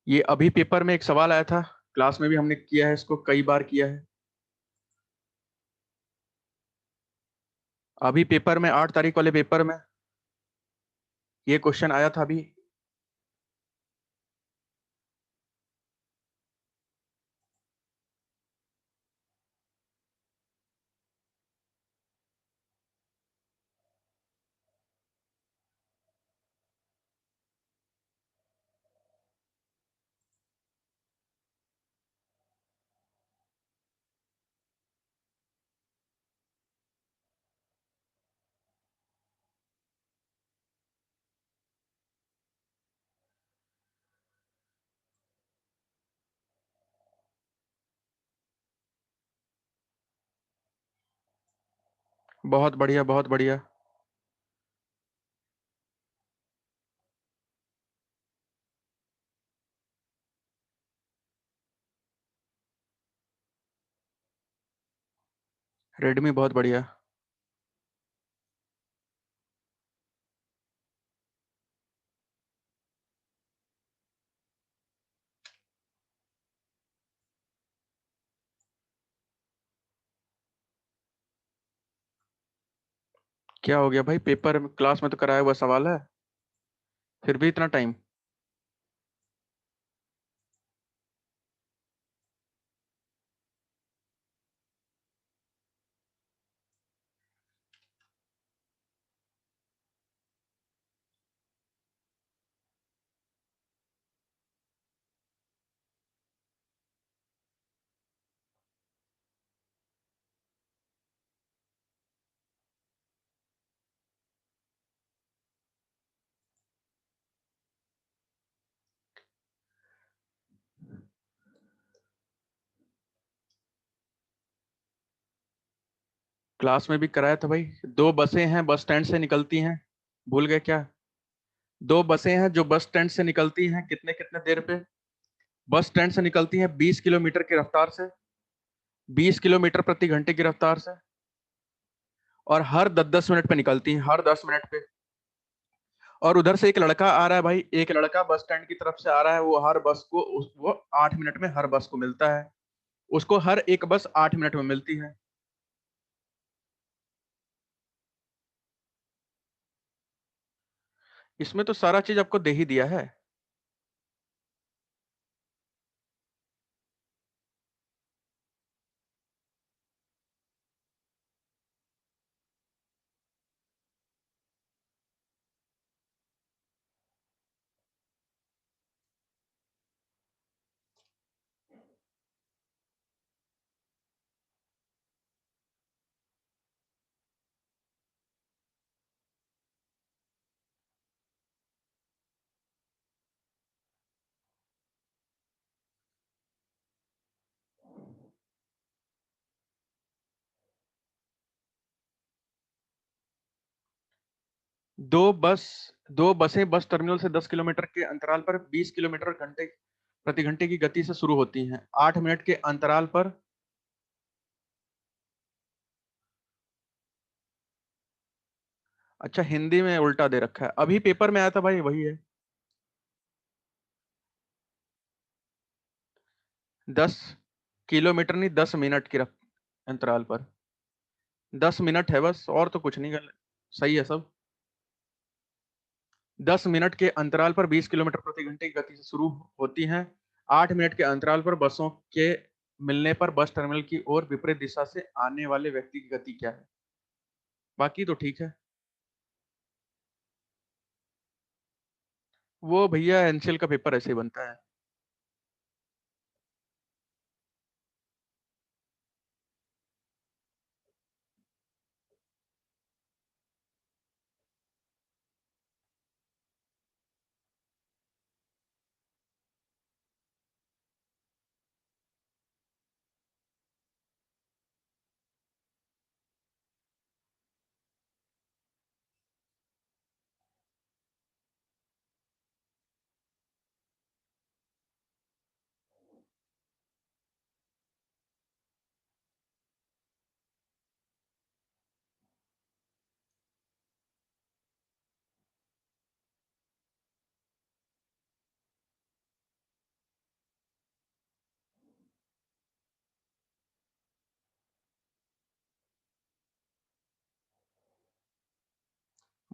ये अभी पेपर में एक सवाल आया था। क्लास में भी हमने किया है, इसको कई बार किया है। अभी पेपर में 8 तारीख वाले पेपर में ये क्वेश्चन आया था अभी। बहुत बढ़िया, बहुत बढ़िया। रेडमी, बहुत बढ़िया। क्या हो गया भाई, पेपर में क्लास में तो कराया हुआ सवाल है, फिर भी इतना टाइम? क्लास में भी कराया था भाई। दो बसें हैं, बस स्टैंड से निकलती हैं। भूल गए क्या? दो बसें हैं जो बस स्टैंड से निकलती हैं, कितने कितने देर पे? बस स्टैंड से निकलती हैं 20 किलोमीटर की रफ्तार से, 20 किलोमीटर प्रति घंटे की रफ्तार से। और हर 10-10 मिनट पे निकलती हैं, हर 10 मिनट पे। और उधर से एक लड़का आ रहा है भाई, एक लड़का बस स्टैंड की तरफ से आ रहा है। वो हर बस को वो 8 मिनट में हर बस को मिलता है। उसको हर एक बस 8 मिनट में मिलती है। इसमें तो सारा चीज आपको दे ही दिया है। 2 बस, 2 बसें बस टर्मिनल से 10 किलोमीटर के अंतराल पर 20 किलोमीटर प्रति घंटे की गति से शुरू होती हैं, 8 मिनट के अंतराल पर। अच्छा, हिंदी में उल्टा दे रखा है। अभी पेपर में आया था भाई, वही है। 10 किलोमीटर नहीं, 10 मिनट की अंतराल पर। 10 मिनट है बस, और तो कुछ नहीं। सही है सब। 10 मिनट के अंतराल पर 20 किलोमीटर प्रति घंटे की गति से शुरू होती हैं। 8 मिनट के अंतराल पर बसों के मिलने पर बस टर्मिनल की ओर विपरीत दिशा से आने वाले व्यक्ति की गति क्या है? बाकी तो ठीक है। वो भैया एनसीएल का पेपर ऐसे ही बनता है।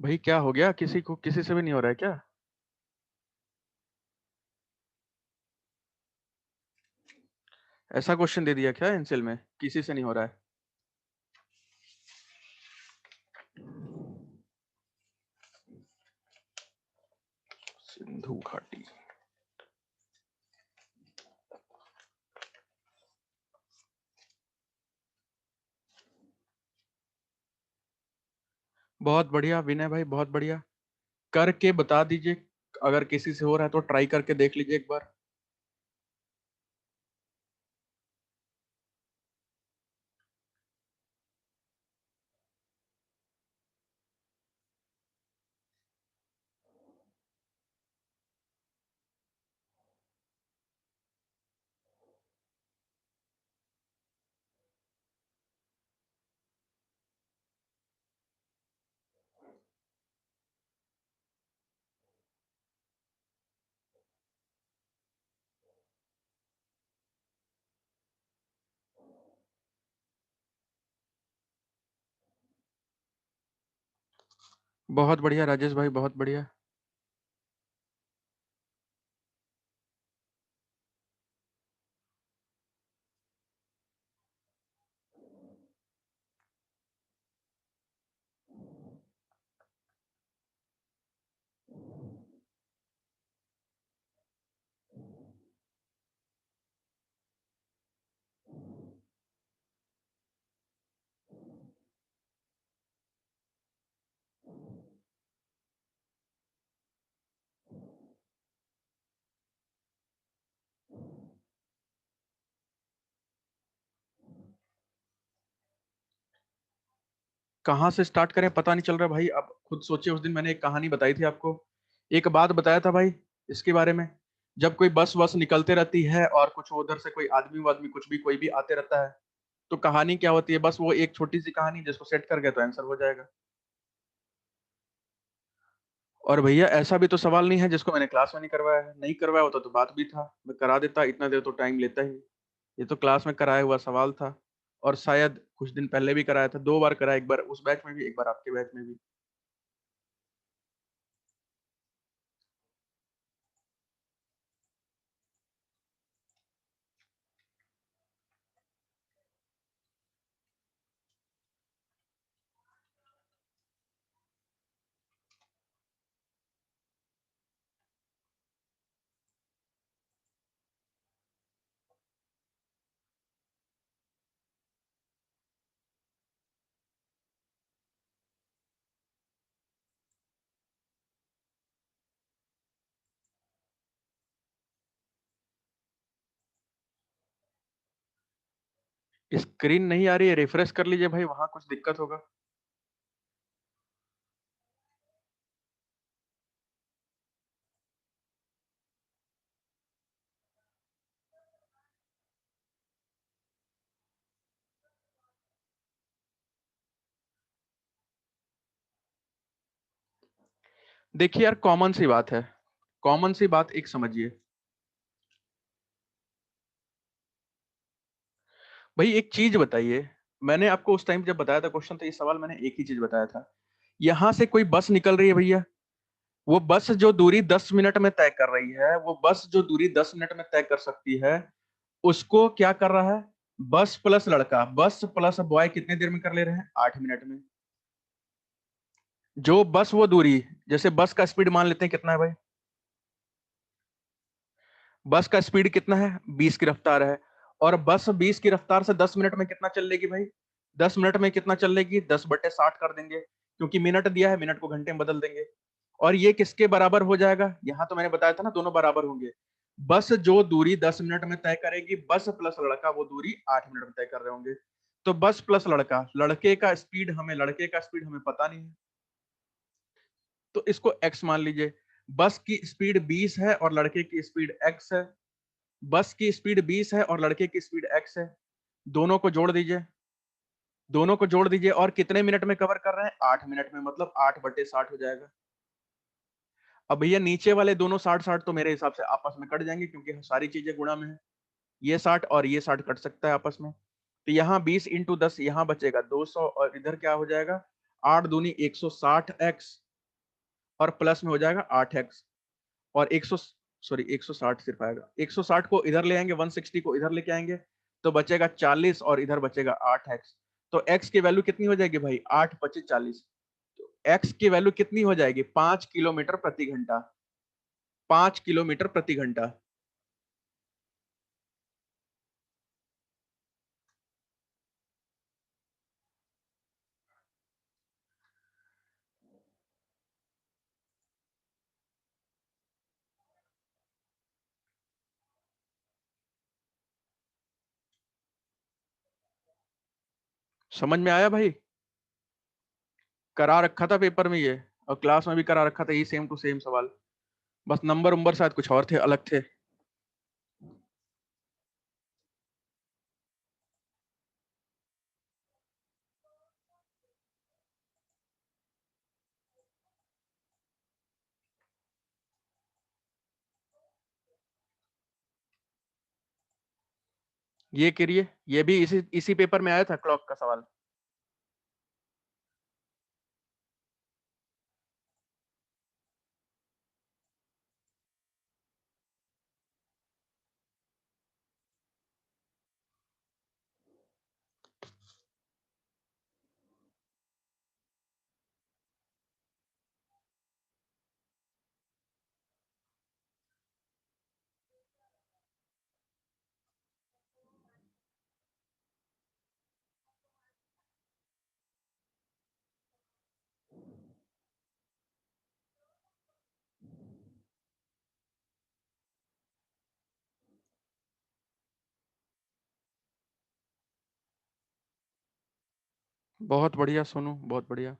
भाई क्या हो गया, किसी को किसी से भी नहीं हो रहा है क्या? ऐसा क्वेश्चन दे दिया क्या एनसीएल में, किसी से नहीं हो रहा है? सिंधु घाटी। बहुत बढ़िया विनय भाई, बहुत बढ़िया। करके बता दीजिए, अगर किसी से हो रहा है तो ट्राई करके देख लीजिए एक बार। बहुत बढ़िया राजेश भाई, बहुत बढ़िया। कहाँ से स्टार्ट करें पता नहीं चल रहा भाई। अब खुद सोचिए, उस दिन मैंने एक कहानी बताई थी आपको, एक बात बताया था भाई इसके बारे में। जब कोई बस वस निकलते रहती है और कुछ उधर से कोई आदमी वादमी कुछ भी कोई भी आते रहता है, तो कहानी क्या होती है, बस वो एक छोटी सी कहानी जिसको सेट कर गया तो आंसर हो जाएगा। और भैया ऐसा भी तो सवाल नहीं है जिसको मैंने क्लास में नहीं करवाया है। नहीं करवाया होता तो बात भी था, मैं करा देता, इतना देर तो टाइम लेता ही। ये तो क्लास में कराया हुआ सवाल था, और शायद कुछ दिन पहले भी कराया था, 2 बार कराया, एक बार उस बैच में भी, एक बार आपके बैच में भी। स्क्रीन नहीं आ रही है, रिफ्रेश कर लीजिए भाई, वहां कुछ दिक्कत होगा। देखिए यार, कॉमन सी बात है, कॉमन सी बात एक समझिए। भाई एक चीज बताइए, मैंने आपको उस टाइम जब बताया था क्वेश्चन, तो ये सवाल मैंने एक ही चीज बताया था। यहां से कोई बस निकल रही है भैया, वो बस जो दूरी 10 मिनट में तय कर रही है, वो बस जो दूरी 10 मिनट में तय कर सकती है, उसको क्या कर रहा है, बस प्लस लड़का, बस प्लस बॉय कितने देर में कर ले रहे हैं, 8 मिनट में। जो बस वो दूरी, जैसे बस का स्पीड मान लेते हैं कितना है भाई, बस का स्पीड कितना है, 20 की रफ्तार है। और बस 20 की रफ्तार से 10 मिनट में कितना चल लेगी भाई, 10 मिनट में कितना चल लेगी, 10/60 कर देंगे, क्योंकि मिनट दिया है, मिनट को घंटे में बदल देंगे। और ये किसके बराबर हो जाएगा, यहां तो मैंने बताया था ना, दोनों बराबर होंगे। बस जो दूरी 10 मिनट में तय करेगी, बस प्लस लड़का वो दूरी 8 मिनट में तय कर रहे होंगे। तो बस प्लस लड़का, लड़के का स्पीड हमें पता नहीं है, तो इसको एक्स मान लीजिए। बस की स्पीड 20 है और लड़के की स्पीड एक्स है। बस की स्पीड 20 है और लड़के की स्पीड एक्स है। दोनों को जोड़ दीजिए, दोनों को जोड़ दीजिए, और कितने मिनट में कवर कर रहे हैं, 8 मिनट में, मतलब 8/60 हो जाएगा। अब भैया नीचे वाले दोनों 60-60 तो मेरे हिसाब से आपस में कट जाएंगे, क्योंकि सारी चीजें गुणा में है। ये 60 और ये 60 कट सकता है आपस में। तो यहाँ 20 × 10, यहाँ बचेगा 200, और इधर क्या हो जाएगा, 8 दूनी 160 एक्स, और प्लस में हो जाएगा 8x, और 160 सिर्फ आएगा। 160 को इधर ले आएंगे, 160 को इधर लेके आएंगे, तो बचेगा 40 और इधर बचेगा 8x। तो x की वैल्यू कितनी हो जाएगी भाई? 8 25 40। तो x की वैल्यू कितनी हो जाएगी? 5 किलोमीटर प्रति घंटा। 5 किलोमीटर प्रति घंटा। समझ में आया भाई? करा रखा था पेपर में ये, और क्लास में भी करा रखा था, ये सेम टू सेम सवाल। बस नंबर उम्बर शायद कुछ और थे, अलग थे। ये करिए, ये भी इसी इसी पेपर में आया था, क्लॉक का सवाल। बहुत बढ़िया सोनू, बहुत बढ़िया।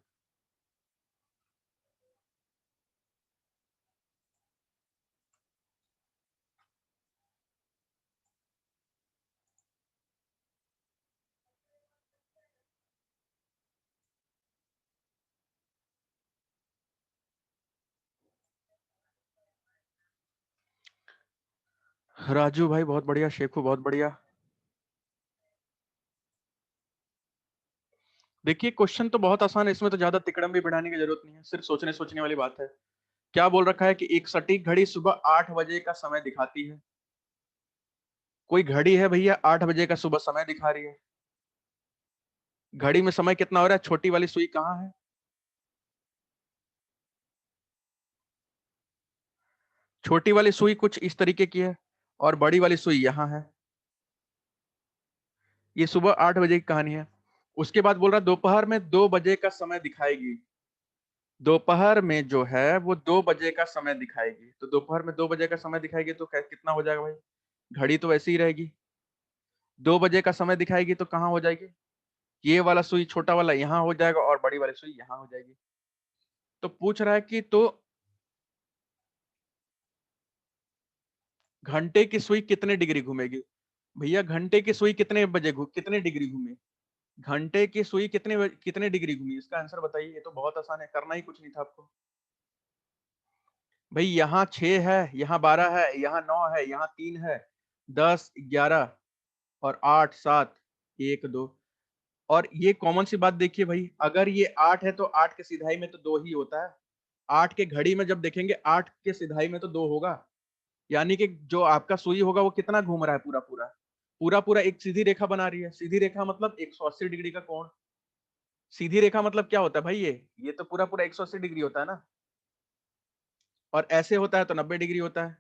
राजू भाई बहुत बढ़िया, शेखू बहुत बढ़िया। देखिए क्वेश्चन तो बहुत आसान है, इसमें तो ज्यादा तिकड़म भी बढ़ाने की जरूरत नहीं है, सिर्फ सोचने सोचने वाली बात है। क्या बोल रखा है कि एक सटीक घड़ी सुबह 8 बजे का समय दिखाती है। कोई घड़ी है भैया, 8 बजे का सुबह समय दिखा रही है। घड़ी में समय कितना हो रहा है? छोटी वाली सुई कहाँ है? छोटी वाली सुई कुछ इस तरीके की है, और बड़ी वाली सुई यहाँ है। ये सुबह 8 बजे की कहानी है। उसके बाद बोल रहा दोपहर में 2 बजे का समय दिखाएगी। दोपहर में जो है वो 2 बजे का समय दिखाएगी, तो दोपहर में 2 बजे का समय दिखाएगी तो कितना हो जाएगा भाई? घड़ी तो वैसी ही रहेगी। 2 बजे का समय दिखाएगी तो कहाँ हो जाएगी? ये वाला सुई छोटा वाला यहाँ हो जाएगा, और बड़ी वाली सुई यहाँ हो जाएगी। तो पूछ रहा है कि तो घंटे की सुई कितने डिग्री घूमेगी? भैया घंटे की सुई कितने डिग्री घूमे? घंटे की सुई कितने डिग्री घूमी, इसका आंसर बताइए। ये तो बहुत आसान है, करना ही कुछ नहीं था आपको। भाई यहाँ 6 है, यहाँ 12 है, यहाँ 9 है, यहाँ 3 है, 10 11 और 8 7 1 2। और ये कॉमन सी बात देखिए भाई, अगर ये 8 है तो 8 के सिधाई में तो 2 ही होता है। 8 के घड़ी में जब देखेंगे 8 के सिधाई में तो 2 होगा। यानी कि जो आपका सुई होगा वो कितना घूम रहा है? पूरा पूरा, पूरा पूरा एक सीधी रेखा बना रही है। सीधी रेखा मतलब 180 डिग्री का कोण। सीधी रेखा मतलब क्या होता है भाई? ये तो पूरा पूरा 180 डिग्री होता है ना। और ऐसे होता है तो 90 डिग्री होता है।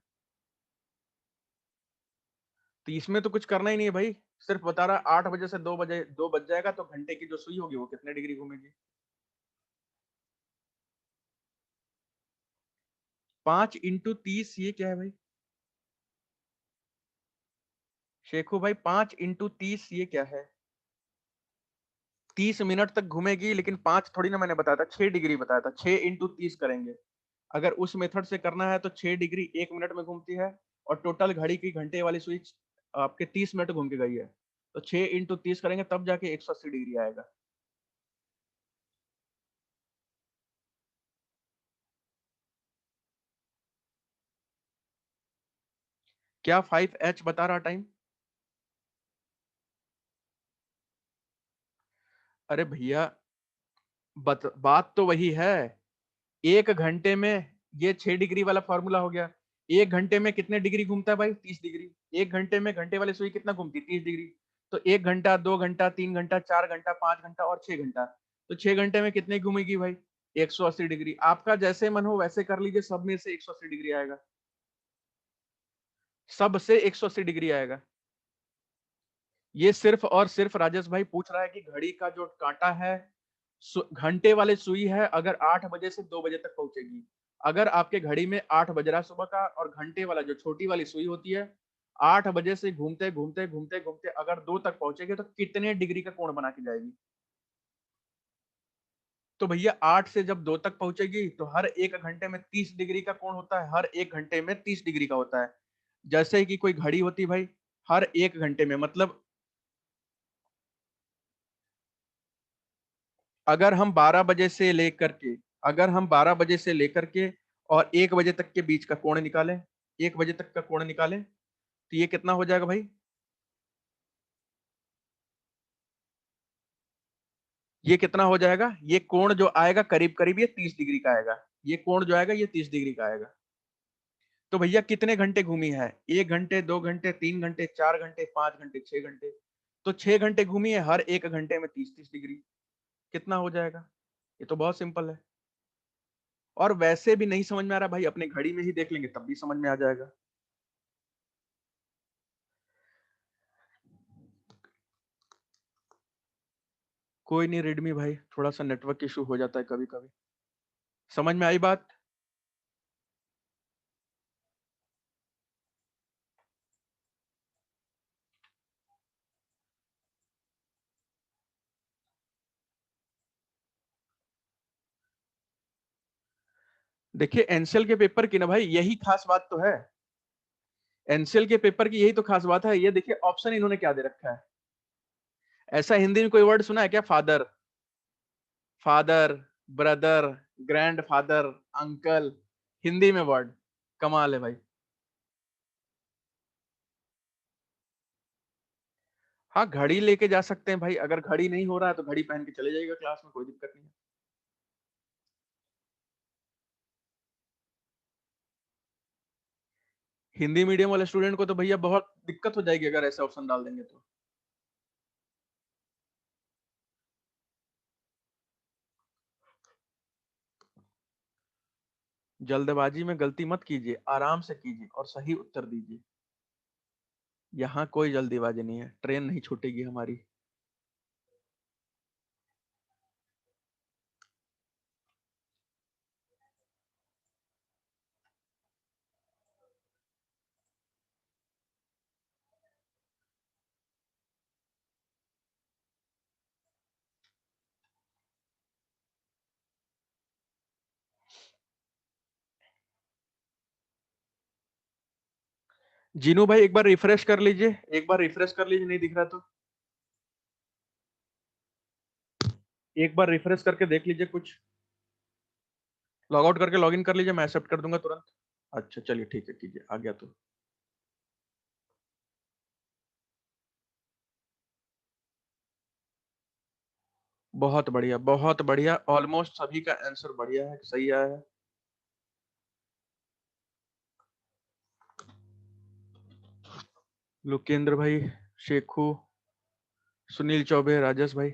तो इसमें तो कुछ करना ही नहीं है भाई, सिर्फ बता रहा 8 बजे से 2 बजे 2 बज जाएगा तो घंटे की जो सुई होगी वो कितने डिग्री घूमेगी। 5 × 30 ये क्या है भाई? शेखू भाई 5 × 30 ये क्या है? 30 मिनट तक घूमेगी, लेकिन 5 थोड़ी ना मैंने बताया था, 6 डिग्री बताया था। 6 × 30 करेंगे। अगर उस मेथड से करना है तो 6 डिग्री 1 मिनट में घूमती है, और टोटल घड़ी की घंटे वाली स्विच आपके 30 मिनट घूम के गई है। तो 6 × 30 करेंगे तब जाके 180 डिग्री आएगा। क्या 5h बता रहा टाइम? अरे भैया बात तो वही है। 1 घंटे में, ये 6 डिग्री वाला फॉर्मूला हो गया। 1 घंटे में कितने डिग्री घूमता है भाई? 30 डिग्री। 1 घंटे में घंटे वाली सुई कितना घूमती है? 30 डिग्री। तो 1 घंटा, 2 घंटा, 3 घंटा, 4 घंटा, 5 घंटा और 6 घंटा। तो 6 घंटे में कितने घूमेगी भाई? 180 डिग्री। आपका जैसे मन हो वैसे कर लीजिए, सब में से 180 डिग्री आएगा, सब से 180 डिग्री आएगा। ये सिर्फ और सिर्फ राजेश भाई पूछ रहा है कि घड़ी का जो कांटा है, घंटे वाले सुई है, अगर 8 बजे से 2 बजे तक पहुंचेगी। अगर आपके घड़ी में 8 बज रहा सुबह का, और घंटे वाला जो छोटी वाली सुई होती है 8 बजे से घूमते घूमते घूमते घूमते अगर 2 तक पहुंचेगी, तो कितने डिग्री का कोण बना के जाएगी? तो भैया 8 से जब 2 तक पहुंचेगी, तो हर 1 घंटे में 30 डिग्री का कोण होता है, हर 1 घंटे में 30 डिग्री का होता है। जैसे कि कोई घड़ी होती भाई, हर 1 घंटे में, मतलब अगर हम 12 बजे से लेकर के, अगर हम 12 बजे से लेकर के और 1 बजे तक के बीच का कोण निकालें, 1 बजे तक का कोण निकालें, तो ये कितना हो जाएगा भाई? ये कितना हो जाएगा? ये कोण जो आएगा करीब करीब ये 30 डिग्री का आएगा। ये कोण जो आएगा ये 30 डिग्री का आएगा। तो भैया कितने घंटे घूमी है? 1 घंटे, 2 घंटे, 3 घंटे, 4 घंटे, 5 घंटे, 6 घंटे। तो 6 घंटे घूमी है, हर 1 घंटे में 30-30 डिग्री। कितना हो जाएगा? ये तो बहुत सिंपल है। और वैसे भी नहीं समझ में आ रहा भाई, अपने घड़ी में ही देख लेंगे तब भी समझ में आ जाएगा। कोई नहीं रेडमी भाई, थोड़ा सा नेटवर्क इशू हो जाता है कभी कभी। समझ में आई बात? देखिए एनसीएल के पेपर की ना भाई यही खास बात तो है। एनसीएल के पेपर की यही तो खास बात है। ये देखिए ऑप्शन इन्होंने क्या दे रखा है। ऐसा हिंदी में कोई वर्ड सुना है क्या? Father, father, brother, grand father, uncle, Hindi में वर्ड। कमाल है भाई। हाँ घड़ी लेके जा सकते हैं भाई, अगर घड़ी नहीं हो रहा है तो घड़ी पहन के चले जाइएगा क्लास में, कोई दिक्कत नहीं है। हिंदी मीडियम वाले स्टूडेंट को तो भैया बहुत दिक्कत हो जाएगी अगर ऐसे ऑप्शन डाल देंगे तो। जल्दबाजी में गलती मत कीजिए, आराम से कीजिए और सही उत्तर दीजिए। यहाँ कोई जल्दीबाजी नहीं है, ट्रेन नहीं छूटेगी हमारी। जीनू भाई एक बार रिफ्रेश कर लीजिए, एक बार रिफ्रेश कर लीजिए, नहीं दिख रहा तो एक बार रिफ्रेश करके देख लीजिए कुछ। लॉग आउट करके लॉग इन कर लीजिए, मैं एक्सेप्ट कर दूंगा तुरंत। अच्छा चलिए ठीक है, कीजिए, आ गया तो। बहुत बढ़िया, बहुत बढ़िया, ऑलमोस्ट सभी का आंसर बढ़िया है, सही आया है। लोकेंद्र भाई, शेखू, सुनील चौबे, राजेश भाई।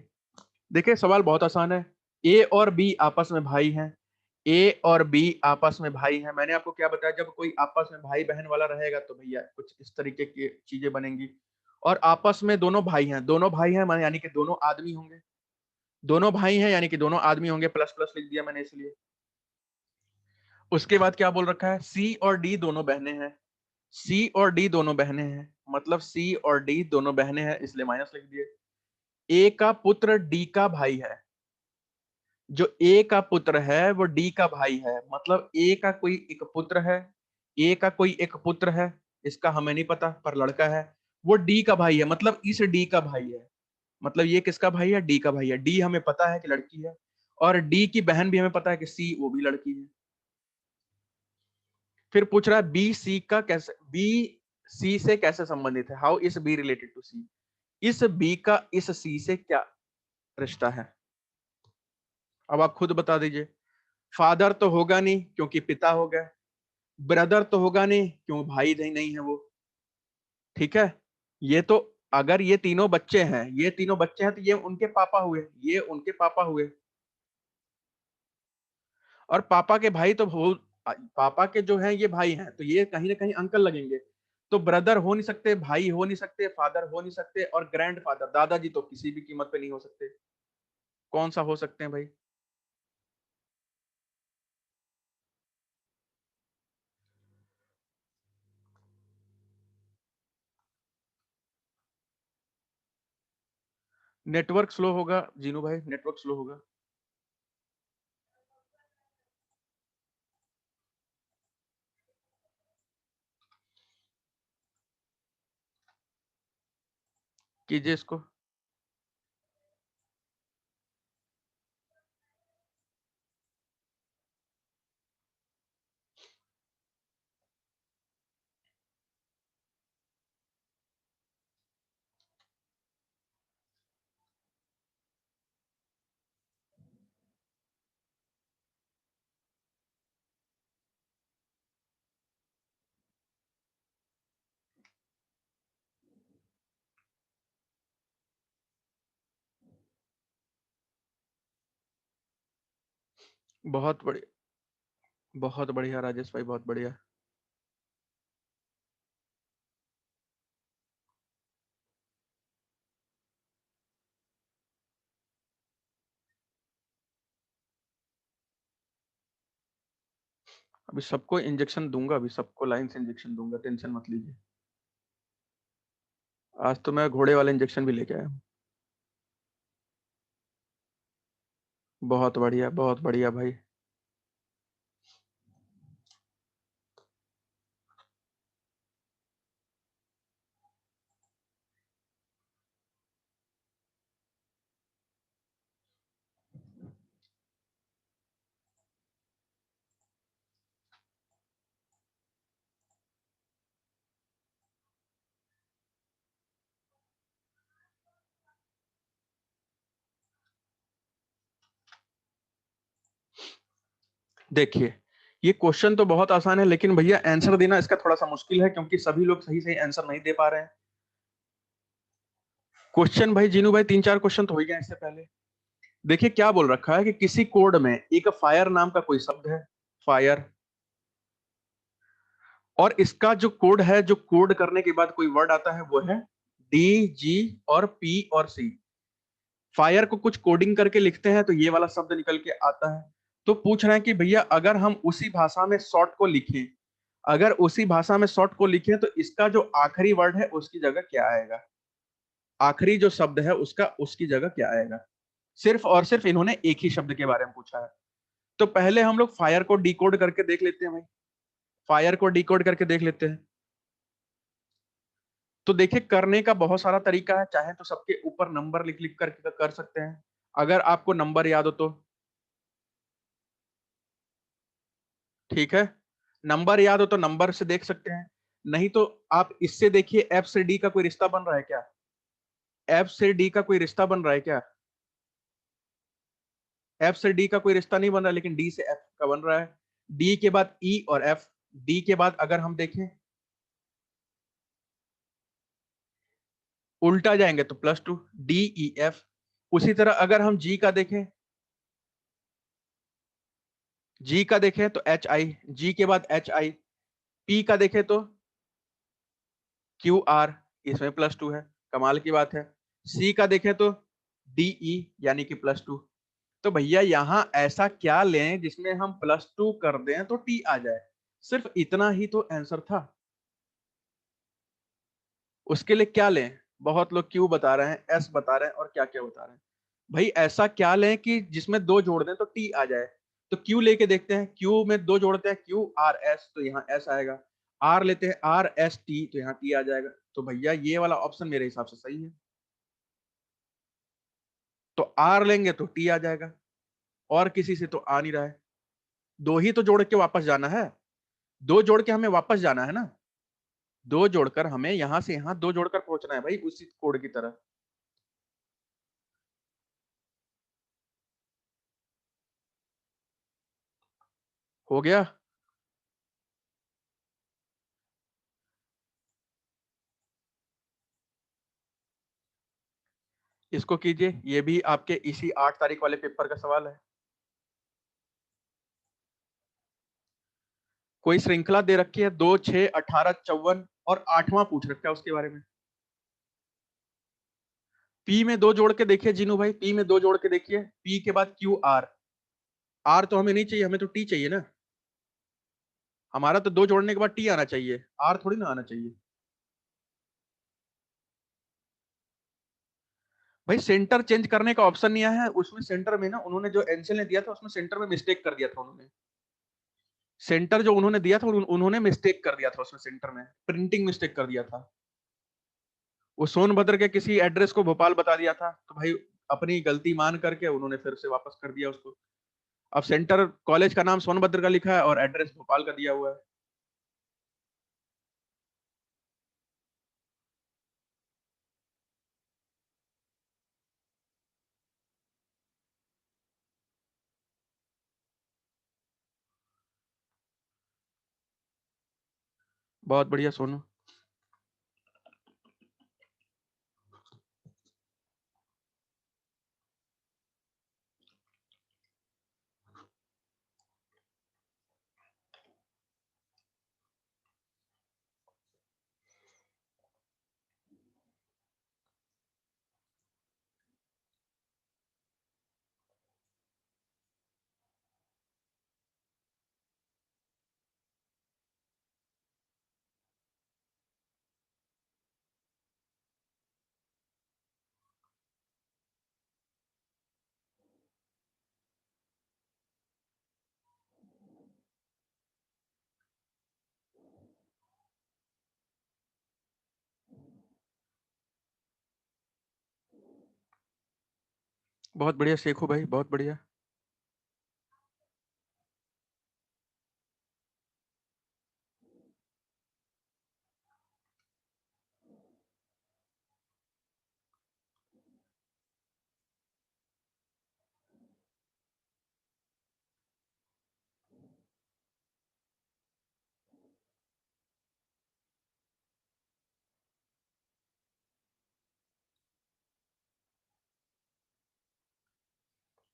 देखिए सवाल बहुत आसान है। ए और बी आपस में भाई हैं। ए और बी आपस में भाई हैं। मैंने आपको क्या बताया, जब कोई आपस में भाई बहन वाला रहेगा तो भैया कुछ इस तरीके की चीजें बनेंगी। और आपस में दोनों भाई हैं, दोनों भाई हैं माने यानी कि दोनों आदमी होंगे। दोनों भाई हैं यानी कि दोनों आदमी होंगे, प्लस प्लस लिख दिया मैंने इसलिए। उसके बाद क्या बोल रखा है? सी और डी दोनों बहनें हैं। सी और डी दोनों बहनें हैं, मतलब सी और डी दोनों बहनें हैं, इसलिए माइनस लिख दिए। ए का पुत्र डी का भाई है। जो ए का पुत्र है वो डी का भाई है, मतलब ए का कोई एक पुत्र है। ए का कोई एक पुत्र है, इसका हमें नहीं पता पर लड़का है। वो डी का भाई है, मतलब इस डी का भाई है। मतलब ये किसका भाई है? डी का भाई है। डी हमें पता है कि लड़की है। और डी की बहन भी हमें पता है कि सी, वो भी लड़की है। फिर पूछ रहा है बी सी का कैसे, बी सी से कैसे संबंधित है? How is B related to C? इस बी का इस सी से क्या रिश्ता है? अब आप खुद बता दीजिए। फादर तो होगा नहीं क्योंकि पिता हो गया, ब्रदर तो होगा नहीं क्यों भाई नहीं है वो, ठीक है। ये तो अगर ये तीनों बच्चे हैं, ये तीनों बच्चे हैं तो ये उनके पापा हुए, ये उनके पापा हुए। और पापा के भाई तो हो, पापा के जो है ये भाई हैं तो ये कहीं ना कहीं अंकल लगेंगे। तो ब्रदर हो नहीं सकते, भाई हो नहीं सकते, फादर हो नहीं सकते, और ग्रैंड फादर दादाजी तो किसी भी कीमत पे नहीं हो सकते। कौन सा हो सकते हैं भाई? नेटवर्क स्लो होगा जीनू भाई, नेटवर्क स्लो होगा। कीजिए इसको। बहुत बढ़िया, बहुत बढ़िया राजेश भाई, बहुत बढ़िया। अभी सबको इंजेक्शन दूंगा, अभी सबको लाइन से इंजेक्शन दूंगा, टेंशन मत लीजिए। आज तो मैं घोड़े वाले इंजेक्शन भी लेके आया हूँ। बहुत बढ़िया, बहुत बढ़िया भाई। देखिए, ये क्वेश्चन तो बहुत आसान है, लेकिन भैया आंसर देना इसका थोड़ा सा मुश्किल है, क्योंकि सभी लोग सही सही आंसर नहीं दे पा रहे हैं। क्वेश्चन भाई जीनू भाई 3-4 क्वेश्चन तो हो ही गए इससे पहले। देखिए क्या बोल रखा है कि किसी कोड में एक फायर नाम का कोई शब्द है, फायर, और इसका जो कोड है, जो कोड करने के बाद कोई वर्ड आता है वो है डी, जी और पी और सी। फायर को कुछ कोडिंग करके लिखते हैं तो ये वाला शब्द निकल के आता है। तो पूछ रहे हैं कि भैया अगर हम उसी भाषा में शॉर्ट को लिखें, अगर उसी भाषा में शॉर्ट को लिखें तो इसका जो आखिरी वर्ड है उसकी जगह क्या आएगा, आखिरी जो शब्द है उसका, उसकी जगह क्या आएगा। सिर्फ और सिर्फ इन्होंने एक ही शब्द के बारे में पूछा है। तो पहले हम लोग फायर को डिकोड करके देख लेते हैं भाई, फायर को डिकोड करके देख लेते हैं। तो देखिए करने का बहुत सारा तरीका है, चाहे तो सबके ऊपर नंबर लिख लिख करके कर सकते हैं, अगर आपको नंबर याद हो तो ठीक है, नंबर याद हो तो नंबर से देख सकते हैं। नहीं तो आप इससे देखिए, एफ से डी का कोई रिश्ता बन रहा है क्या, एफ से डी का कोई रिश्ता बन रहा है क्या, एफ से डी का कोई रिश्ता नहीं बन रहा, लेकिन डी से एफ का बन रहा है। डी के बाद ई और एफ, डी के बाद अगर हम देखें उल्टा जाएंगे तो +2, डी ई एफ। उसी तरह अगर हम जी का देखें, जी का देखें तो एच आई, जी के बाद एच आई। पी का देखें तो क्यू आर, इसमें +2 है, कमाल की बात है। सी का देखें तो डी ई, यानी कि +2। तो भैया यहां ऐसा क्या लें जिसमें हम +2 कर दें तो टी आ जाए, सिर्फ इतना ही तो आंसर था। उसके लिए क्या लें, बहुत लोग क्यू बता रहे हैं, एस बता रहे हैं और क्या क्या बता रहे हैं। भाई ऐसा क्या लें कि जिसमें दो जोड़ दें तो टी आ जाए। तो क्यू लेके देखते हैं, क्यू में दो जोड़ते हैं, क्यू आर एस तो यहाँ एस आएगा। आर लेते हैं, आर एस टी तो यहाँ टी आ जाएगा। तो भैया ये वाला ऑप्शन मेरे हिसाब से सही है। तो आर लेंगे तो टी आ जाएगा, और किसी से तो आ नहीं रहा है। दो ही तो जोड़ के वापस जाना है, दो जोड़ के हमें वापस जाना है ना, दो जोड़कर हमें यहां से यहां दो जोड़कर पहुंचना है भाई, उसी कोड की तरह। हो गया। इसको कीजिए, ये भी आपके इसी 8 तारीख वाले पेपर का सवाल है। कोई श्रृंखला दे रखी है 2, 6, 18, 54 और 8वां पूछ रखा है उसके बारे में। पी में 2 जोड़ के देखिए जीनू भाई, पी में 2 जोड़ के देखिए, पी के बाद क्यू आर। आर तो हमें नहीं चाहिए, हमें तो टी चाहिए ना। हमारा तो 2 जोड़ने के बाद टी आना चाहिए, आर थोड़ी ना आना चाहिए। भाई सेंटर चेंज करने का ऑप्शन नहीं आया है उसमें। सेंटर में ना उन्होंने जो एनसीएल ने दिया था उसमें सेंटर में मिस्टेक कर दिया था उन्होंने। सेंटर जो उन्होंने दिया था उन्होंने मिस्टेक कर दिया था उसमें, सेंटर में प्रिंटिंग मिस्टेक कर दिया था। वो सोनभद्र के किसी एड्रेस को भोपाल बता दिया था, तो भाई अपनी गलती मान करके उन्होंने फिर से वापस कर दिया उसको। अब सेंटर कॉलेज का नाम सोनभद्र का लिखा है और एड्रेस भोपाल का दिया हुआ है। बहुत बढ़िया सोनू। बहुत बढ़िया शेखू भाई, बहुत बढ़िया।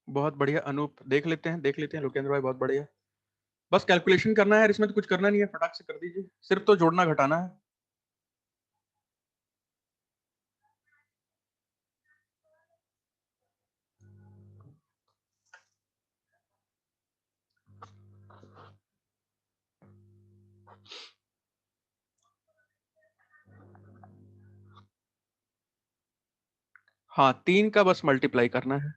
बहुत बढ़िया अनूप, देख लेते हैं, देख लेते हैं लोकेंद्र भाई, बहुत बढ़िया। बस कैलकुलेशन करना है, इसमें तो कुछ करना नहीं है, फटाक से कर दीजिए, सिर्फ तो जोड़ना घटाना है। हाँ, 3 का बस मल्टीप्लाई करना है।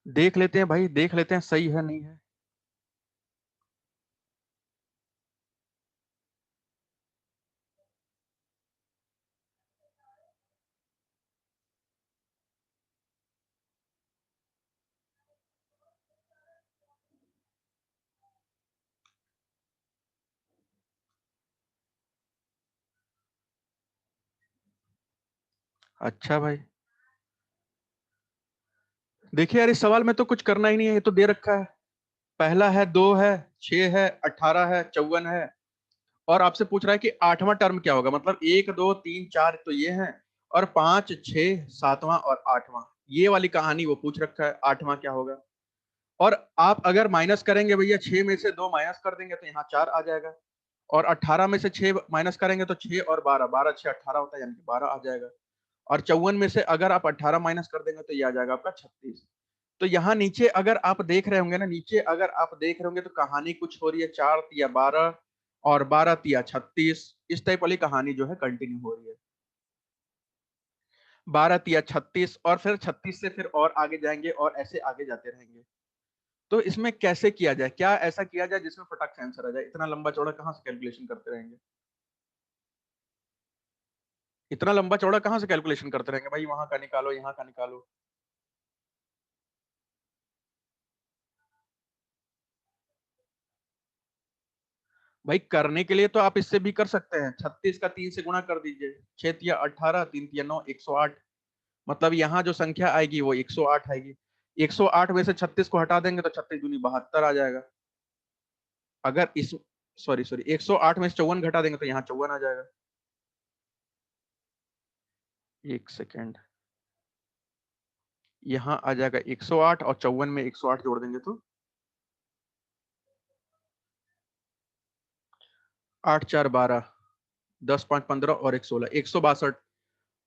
देख लेते हैं भाई, देख लेते हैं सही है नहीं है। अच्छा भाई, देखिए यार, इस सवाल में तो कुछ करना ही नहीं है, ये तो दे रखा है। पहला है 2 है, 6 है, 18 है, 54 है। और आपसे पूछ रहा है कि 8वां टर्म क्या होगा, मतलब 1, 2, 3, 4 तो ये है, और 5, 6, 7वां और 8वां, ये वाली कहानी वो पूछ रखा है, 8वां क्या होगा। और आप अगर माइनस करेंगे भैया, 6 में से 2 माइनस कर देंगे तो यहाँ 4 आ जाएगा। और 18 में से 6 माइनस करेंगे तो 6 और 12, 12 6 18 होता है, यानी कि 12 आ जाएगा। और 54 में से अगर आप 18 माइनस कर देंगे तो ये आ जाएगा आपका 36। तो यहाँ नीचे अगर आप देख रहे होंगे ना, नीचे अगर आप देख रहे होंगे तो कहानी कुछ हो रही है, 4 तिया 12 और 12 तिया 36, इस टाइप वाली कहानी जो है कंटिन्यू हो रही है। 12 तिया 36 और फिर 36 से फिर और आगे जाएंगे और ऐसे आगे जाते रहेंगे। तो इसमें कैसे किया जाए, क्या ऐसा किया जाए जिसमें फटाक से आंसर आ जाए, इतना लंबा चौड़ा कहाँ से कैलकुलेशन करते रहेंगे। इतना लंबा चौड़ा कहाँ से कैलकुलेशन करते रहेंगे भाई, वहां का निकालो यहाँ का निकालो। भाई करने के लिए तो आप इससे भी कर सकते हैं, 36 का 3 से गुणा कर दीजिए, 6 या 18, 3 या 9, 108। मतलब यहाँ जो संख्या आएगी वो 108 आएगी। 108 में से 36 को हटा देंगे तो 36 दूनी 72 आ जाएगा। अगर इस सॉरी सॉरी 108 में से 54 घटा देंगे तो यहाँ 54 आ जाएगा। एक सेकेंड, यहाँ आ जाएगा 108 और 54 में 108 जोड़ देंगे तो 8 4 12, 10 5 15 और 1 16, 162।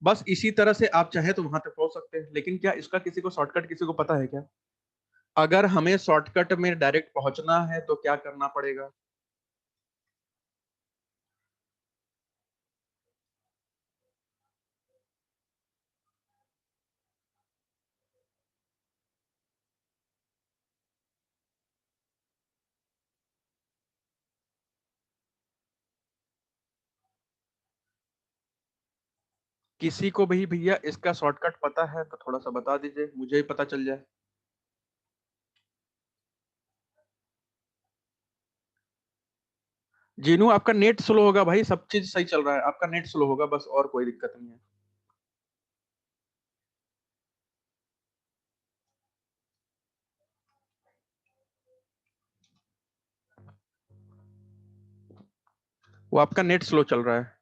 बस इसी तरह से आप चाहे तो वहां तक पहुंच सकते हैं, लेकिन क्या इसका किसी को शॉर्टकट किसी को पता है क्या? अगर हमें शॉर्टकट में डायरेक्ट पहुंचना है तो क्या करना पड़ेगा? किसी को भी भैया इसका शॉर्टकट पता है तो थोड़ा सा बता दीजिए, मुझे ही पता चल जाए। जीनू आपका नेट स्लो होगा भाई, सब चीज सही चल रहा है, आपका नेट स्लो होगा बस, और कोई दिक्कत नहीं है। वो आपका नेट स्लो चल रहा है।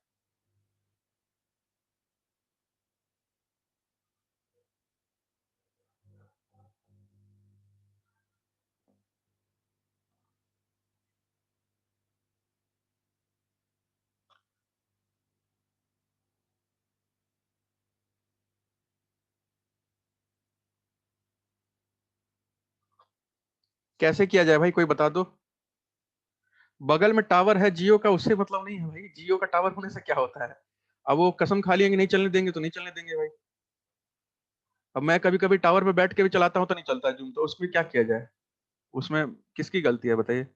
कैसे किया जाए भाई, कोई बता दो। बगल में टावर है जियो का, उससे मतलब नहीं है भाई, जियो का टावर होने से क्या होता है। अब वो कसम खा लिएंगे नहीं चलने देंगे तो नहीं चलने देंगे भाई। अब मैं कभी कभी टावर पे बैठ के भी चलाता हूँ तो नहीं चलता जूम, तो उसमें क्या किया जाए? उसमें किसकी गलती है बताइए?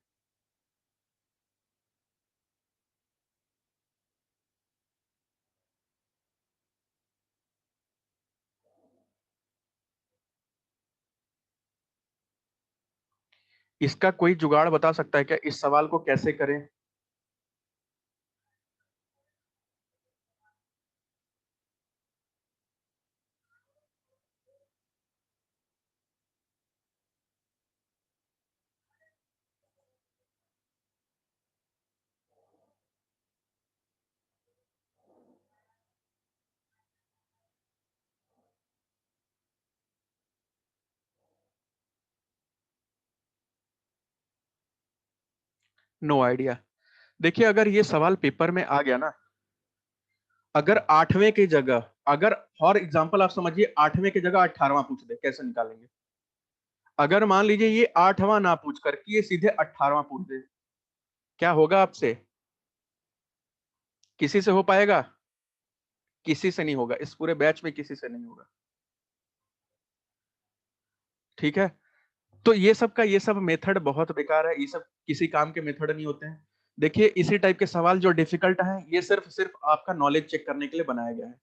इसका कोई जुगाड़ बता सकता है क्या, इस सवाल को कैसे करें? No idea. देखिए अगर ये सवाल पेपर में आ गया ना, अगर आठवें की जगह, अगर फॉर एग्जाम्पल आप समझिए आठवें की जगह 18वां पूछ दे, कैसे निकालेंगे? अगर मान लीजिए ये 8वां ना पूछ कर के ये सीधे 18वां पूछ दे, क्या होगा आपसे? किसी से हो पाएगा? किसी से नहीं होगा, इस पूरे बैच में किसी से नहीं होगा। ठीक है, तो ये सब मेथड बहुत बेकार है, ये सब किसी काम के मेथड नहीं होते हैं। देखिए इसी टाइप के सवाल जो डिफिकल्ट हैं, ये सिर्फ सिर्फ आपका नॉलेज चेक करने के लिए बनाया गया है।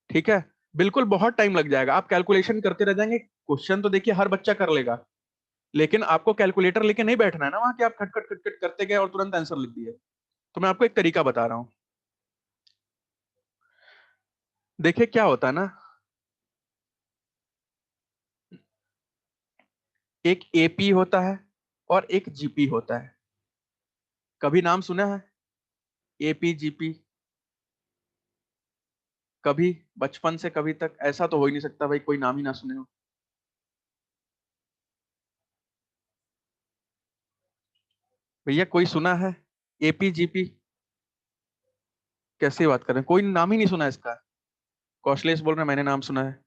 ठीक है, बिल्कुल बहुत टाइम लग जाएगा, आप कैलकुलेशन करते रह जाएंगे। क्वेश्चन तो देखिए हर बच्चा कर लेगा, लेकिन आपको कैलकुलेटर लेके नहीं बैठना है ना वहां, कि आप खट खट खट खट करते गए और तुरंत आंसर लिख दिए। तो मैं आपको एक तरीका बता रहा हूँ। देखिए क्या होता है ना, एक एपी होता है और एक जीपी होता है। कभी नाम सुना है एपी जीपी? कभी बचपन से कभी तक ऐसा तो हो ही नहीं सकता भाई कोई नाम ही ना सुने हो। भैया कोई सुना है एपी जीपी? कैसी बात कर रहे हैं, कोई नाम ही नहीं सुना इसका? कौशलेश बोल रहे हैं मैंने नाम सुना है।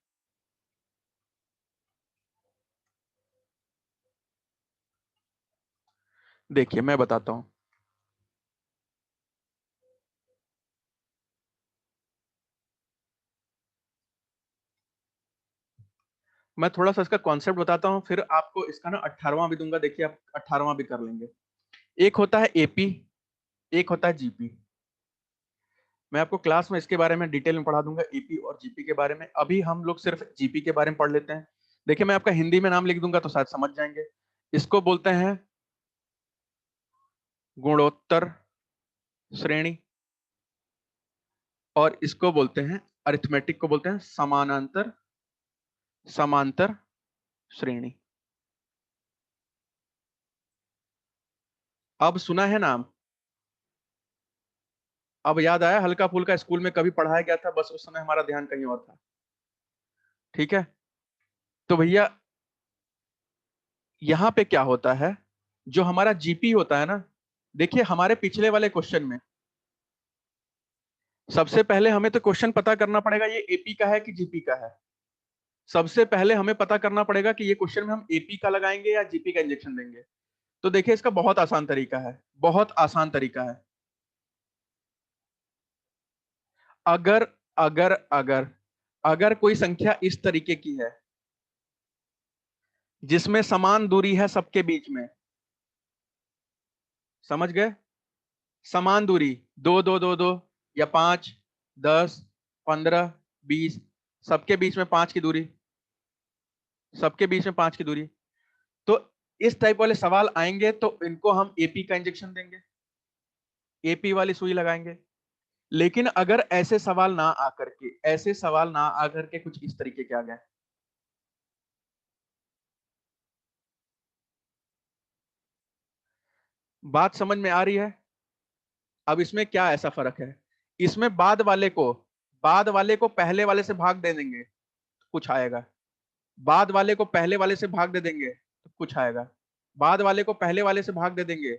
देखिए मैं बताता हूँ। मैं थोड़ा सा इसका कॉन्सेप्ट बताता हूँ, फिर आपको इसका ना 18वां भी दूंगा, देखिए आप 18वां भी कर लेंगे। एक होता है एपी, एक होता है जीपी। मैं आपको क्लास में इसके बारे में डिटेल में पढ़ा दूंगा, एपी और जीपी के बारे में। अभी हम लोग सिर्फ जीपी के बारे में पढ़ लेते हैं। देखिए मैं आपका हिंदी में नाम लिख दूंगा तो शायद समझ जाएंगे। इसको बोलते हैं गुणोत्तर श्रेणी, और इसको बोलते हैं, अरिथमेटिक को बोलते हैं समानांतर समांतर श्रेणी। अब सुना है नाम? अब याद आया? हल्का फुल्का स्कूल में कभी पढ़ाया गया था, बस उस समय हमारा ध्यान कहीं और था। ठीक है, तो भैया यहां पे क्या होता है, जो हमारा जीपी होता है ना, देखिए हमारे पिछले वाले क्वेश्चन में सबसे पहले हमें तो क्वेश्चन पता करना पड़ेगा ये एपी का है कि जीपी का है। सबसे पहले हमें पता करना पड़ेगा कि ये क्वेश्चन में हम एपी का लगाएंगे या जीपी का इंजेक्शन देंगे। तो देखिए इसका बहुत आसान तरीका है, बहुत आसान तरीका है। अगर अगर अगर अगर कोई संख्या इस तरीके की है जिसमें समान दूरी है सबके बीच में, समझ गए? समान दूरी, दो दो दो दो, या 5, 10, 15, 20, सबके बीच में 5 की दूरी, सबके बीच में 5 की दूरी, तो इस टाइप वाले सवाल आएंगे तो इनको हम एपी का इंजेक्शन देंगे, एपी वाली सुई लगाएंगे। लेकिन अगर ऐसे सवाल ना आकर के, ऐसे सवाल ना आकर के कुछ इस तरीके के आ गए, बात समझ में आ रही है? अब इसमें क्या ऐसा फर्क है, इसमें बाद वाले को पहले वाले से भाग दे देंगे तो कुछ आएगा, बाद वाले को पहले वाले से भाग दे देंगे तो कुछ आएगा, बाद वाले को पहले वाले से भाग दे देंगे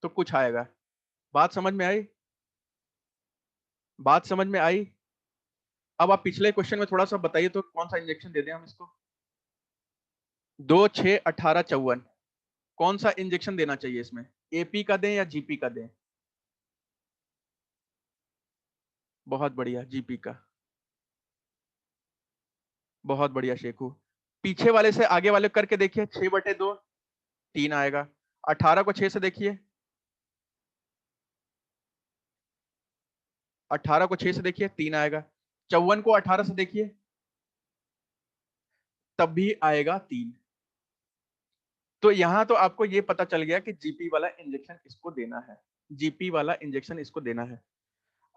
तो कुछ आएगा। बात समझ में आई? बात समझ में आई? अब आप पिछले क्वेश्चन में थोड़ा सा बताइए तो कौन सा इंजेक्शन दे दें हम इसको? 2, 6, 18, 54, कौन सा इंजेक्शन देना चाहिए इसमें? एपी का दें या जीपी का दें? बहुत बढ़िया, जीपी का। बहुत बढ़िया शेखू। पीछे वाले से आगे वाले करके देखिए, 6/2, 3 आएगा। 18 को 6 से देखिए, 18 को 6 से देखिए, 3 आएगा। 54 को 18 से देखिए, तब भी आएगा 3। तो यहां तो आपको ये पता चल गया कि जीपी वाला इंजेक्शन इसको देना है, जीपी वाला इंजेक्शन इसको देना है।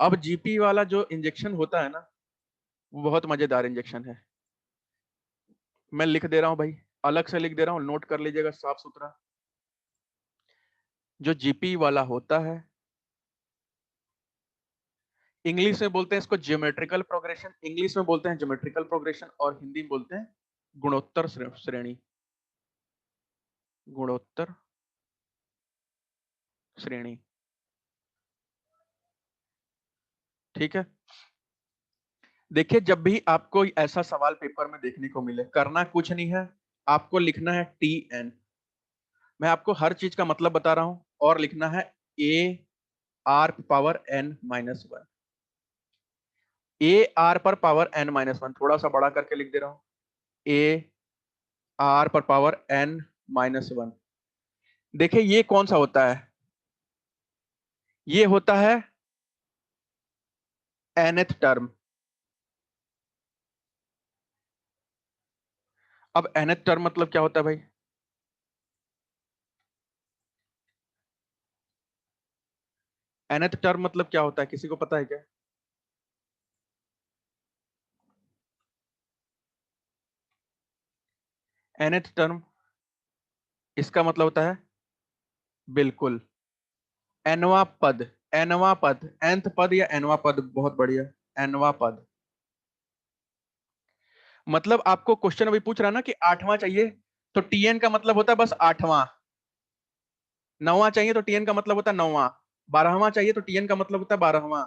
अब जीपी वाला जो इंजेक्शन होता है ना, वो बहुत मजेदार इंजेक्शन है। मैं लिख दे रहा हूं भाई, अलग से लिख दे रहा हूं, नोट कर लीजिएगा साफ सुथरा। जो जीपी वाला होता है, इंग्लिश में बोलते हैं इसको ज्योमेट्रिकल प्रोग्रेशन, इंग्लिश में बोलते हैं ज्योमेट्रिकल प्रोग्रेशन, और हिंदी में बोलते हैं गुणोत्तर श्रेणी, गुणोत्तर श्रेणी। ठीक है, देखिए जब भी आपको ऐसा सवाल पेपर में देखने को मिले, करना कुछ नहीं है, आपको लिखना है टी एन। मैं आपको हर चीज का मतलब बता रहा हूं, और लिखना है a are power N minus one, a r पर पावर एन माइनस वन, थोड़ा सा बड़ा करके लिख दे रहा हूं, ए आर पर पावर एन माइनस वन। देखिए ये कौन सा होता है, ये होता है nth टर्म। अब nth टर्म मतलब क्या होता है भाई? nth टर्म मतलब क्या होता है, किसी को पता है क्या? nth टर्म, इसका मतलब होता है, बिल्कुल, एनवा पद, एनवा पद, nth पद या एनवा पद, बहुत बढ़िया, एनवा पद। मतलब आपको क्वेश्चन अभी पूछ रहा ना कि आठवां चाहिए, तो टीएन का मतलब होता है बस आठवां। नौवां चाहिए तो टीएन का मतलब होता है नौवां। 12वां चाहिए तो टीएन का मतलब होता है 12वां।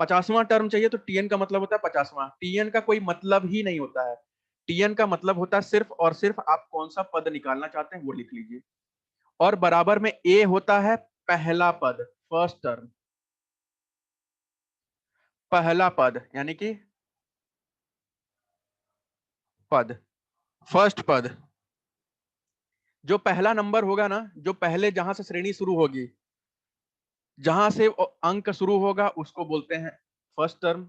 50वां टर्म चाहिए तो टीएन का मतलब होता है 50वां। टीएन का कोई मतलब ही नहीं होता है। टीएन का मतलब होता है सिर्फ और सिर्फ आप कौन सा पद निकालना चाहते हैं वो लिख लीजिए। और बराबर में ए होता है पहला पद, फर्स्ट टर्म, पहला पद यानी कि पद, फर्स्ट पद। जो पहला नंबर होगा ना, जो पहले जहां से श्रेणी शुरू होगी, जहां से अंक शुरू होगा उसको बोलते हैं फर्स्ट टर्म।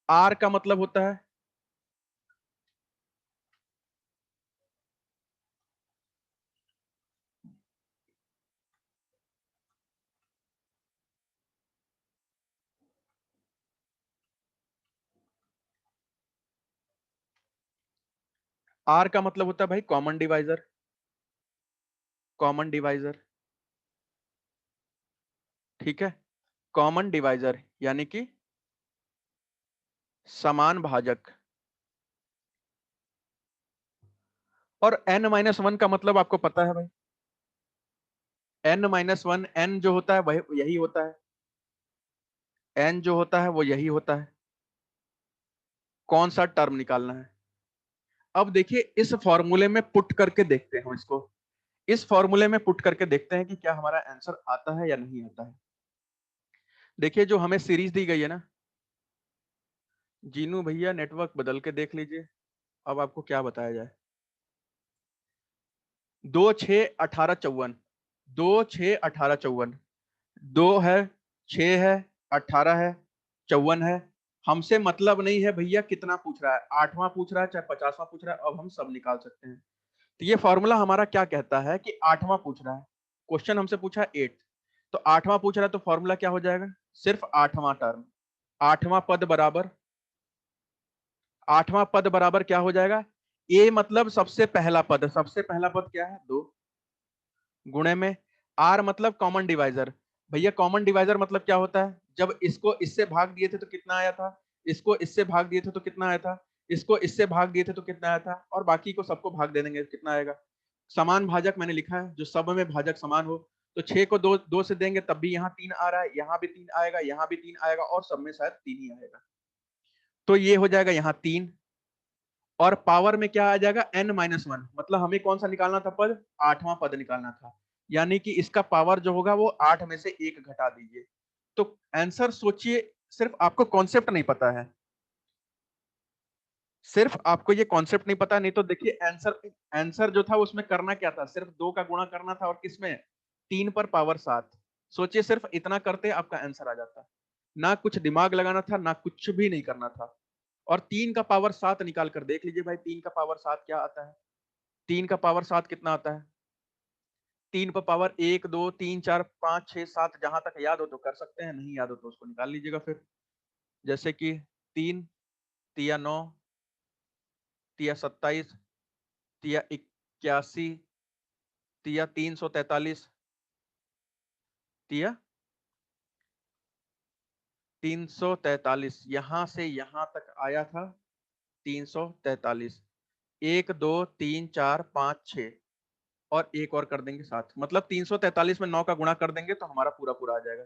आर का मतलब होता है, आर का मतलब होता है भाई कॉमन डिवाइजर। कॉमन डिवाइजर, ठीक है, कॉमन डिवाइजर यानी कि समान भाजक। और n माइनस वन का मतलब आपको पता है भाई, n माइनस वन, n जो होता है वह यही होता है, n जो होता है वो यही होता है। कौन सा टर्म निकालना है? अब देखिए इस फॉर्मूले में पुट करके देखते हैं इसको, इस फॉर्मूले में पुट करके देखते हैं कि क्या हमारा आंसर आता है या नहीं आता है। देखिए जो हमें सीरीज दी गई है ना, जीनू भैया नेटवर्क बदल के देख लीजिए, अब आपको क्या बताया जाए। 2 6 18 54, 2 6 18 54, 2 है, 6 है, 18 है, 54 है। हमसे मतलब नहीं है भैया कितना पूछ रहा है, 8वां पूछ रहा है चाहे 50वां पूछ रहा है, अब हम सब निकाल सकते हैं। तो ये फॉर्मूला हमारा क्या कहता है कि 8वां पूछ रहा है, क्वेश्चन हमसे पूछा है 8, तो 8वां पूछ रहा है, तो फॉर्मूला क्या हो जाएगा, सिर्फ 8वां टर्म। 8वां पद बराबर, 8वां पद बराबर क्या हो जाएगा, ए मतलब सबसे पहला पद, सबसे पहला पद क्या है 2, गुणे में आर मतलब कॉमन डिवाइजर। भैया कॉमन डिवाइजर मतलब क्या होता है, जब इसको इससे भाग दिए थे तो कितना आया था, इसको इससे भाग दिए थे तो कितना आया था, इसको इससे भाग दिए थे तो कितना आया था, और बाकी को सबको भाग दे देंगे कितना आएगा। समान भाजक मैंने लिखा है, जो सब में भाजक समान हो। तो 6 को दो दो से देंगे तब भी यहाँ 3 आ रहा है, यहाँ भी 3 आएगा, यहाँ भी 3 आएगा, और सब में शायद 3 ही आएगा। तो ये हो जाएगा यहाँ 3, और पावर में क्या आ जाएगा n-1, मतलब हमें कौन सा निकालना था पद, 8वां पद निकालना था। यानी कि इसका पावर जो होगा वो 8 में से 1 घटा दीजिए। तो आंसर सोचिए, सिर्फ आपको कॉन्सेप्ट नहीं पता है, सिर्फ आपको ये कॉन्सेप्ट नहीं पता, नहीं तो देखिए आंसर, आंसर जो था उसमें करना क्या था, सिर्फ 2 का गुणा करना था, और किसमें, 3 पर पावर 7। सोचिए सिर्फ इतना करते आपका आंसर आ जाता, ना कुछ दिमाग लगाना था, ना कुछ भी नहीं करना था। और 3 का पावर 7 निकाल कर देख लीजिए भाई, 3 का पावर 7 क्या आता है, 3 का पावर 7 कितना आता है, 3 पर पावर 1 2 3 4 5 6 7, जहां तक याद हो तो कर सकते हैं, नहीं याद हो तो उसको निकाल लीजिएगा फिर। जैसे कि 3 तिया 9, तिया 27, तिया 81, तिया 343, तिया 343, यहां से यहां तक आया था 343। 1 2 3 4 5 6, और एक और कर देंगे 7, मतलब 343 में 9 का गुणा कर देंगे तो हमारा पूरा पूरा आ जाएगा।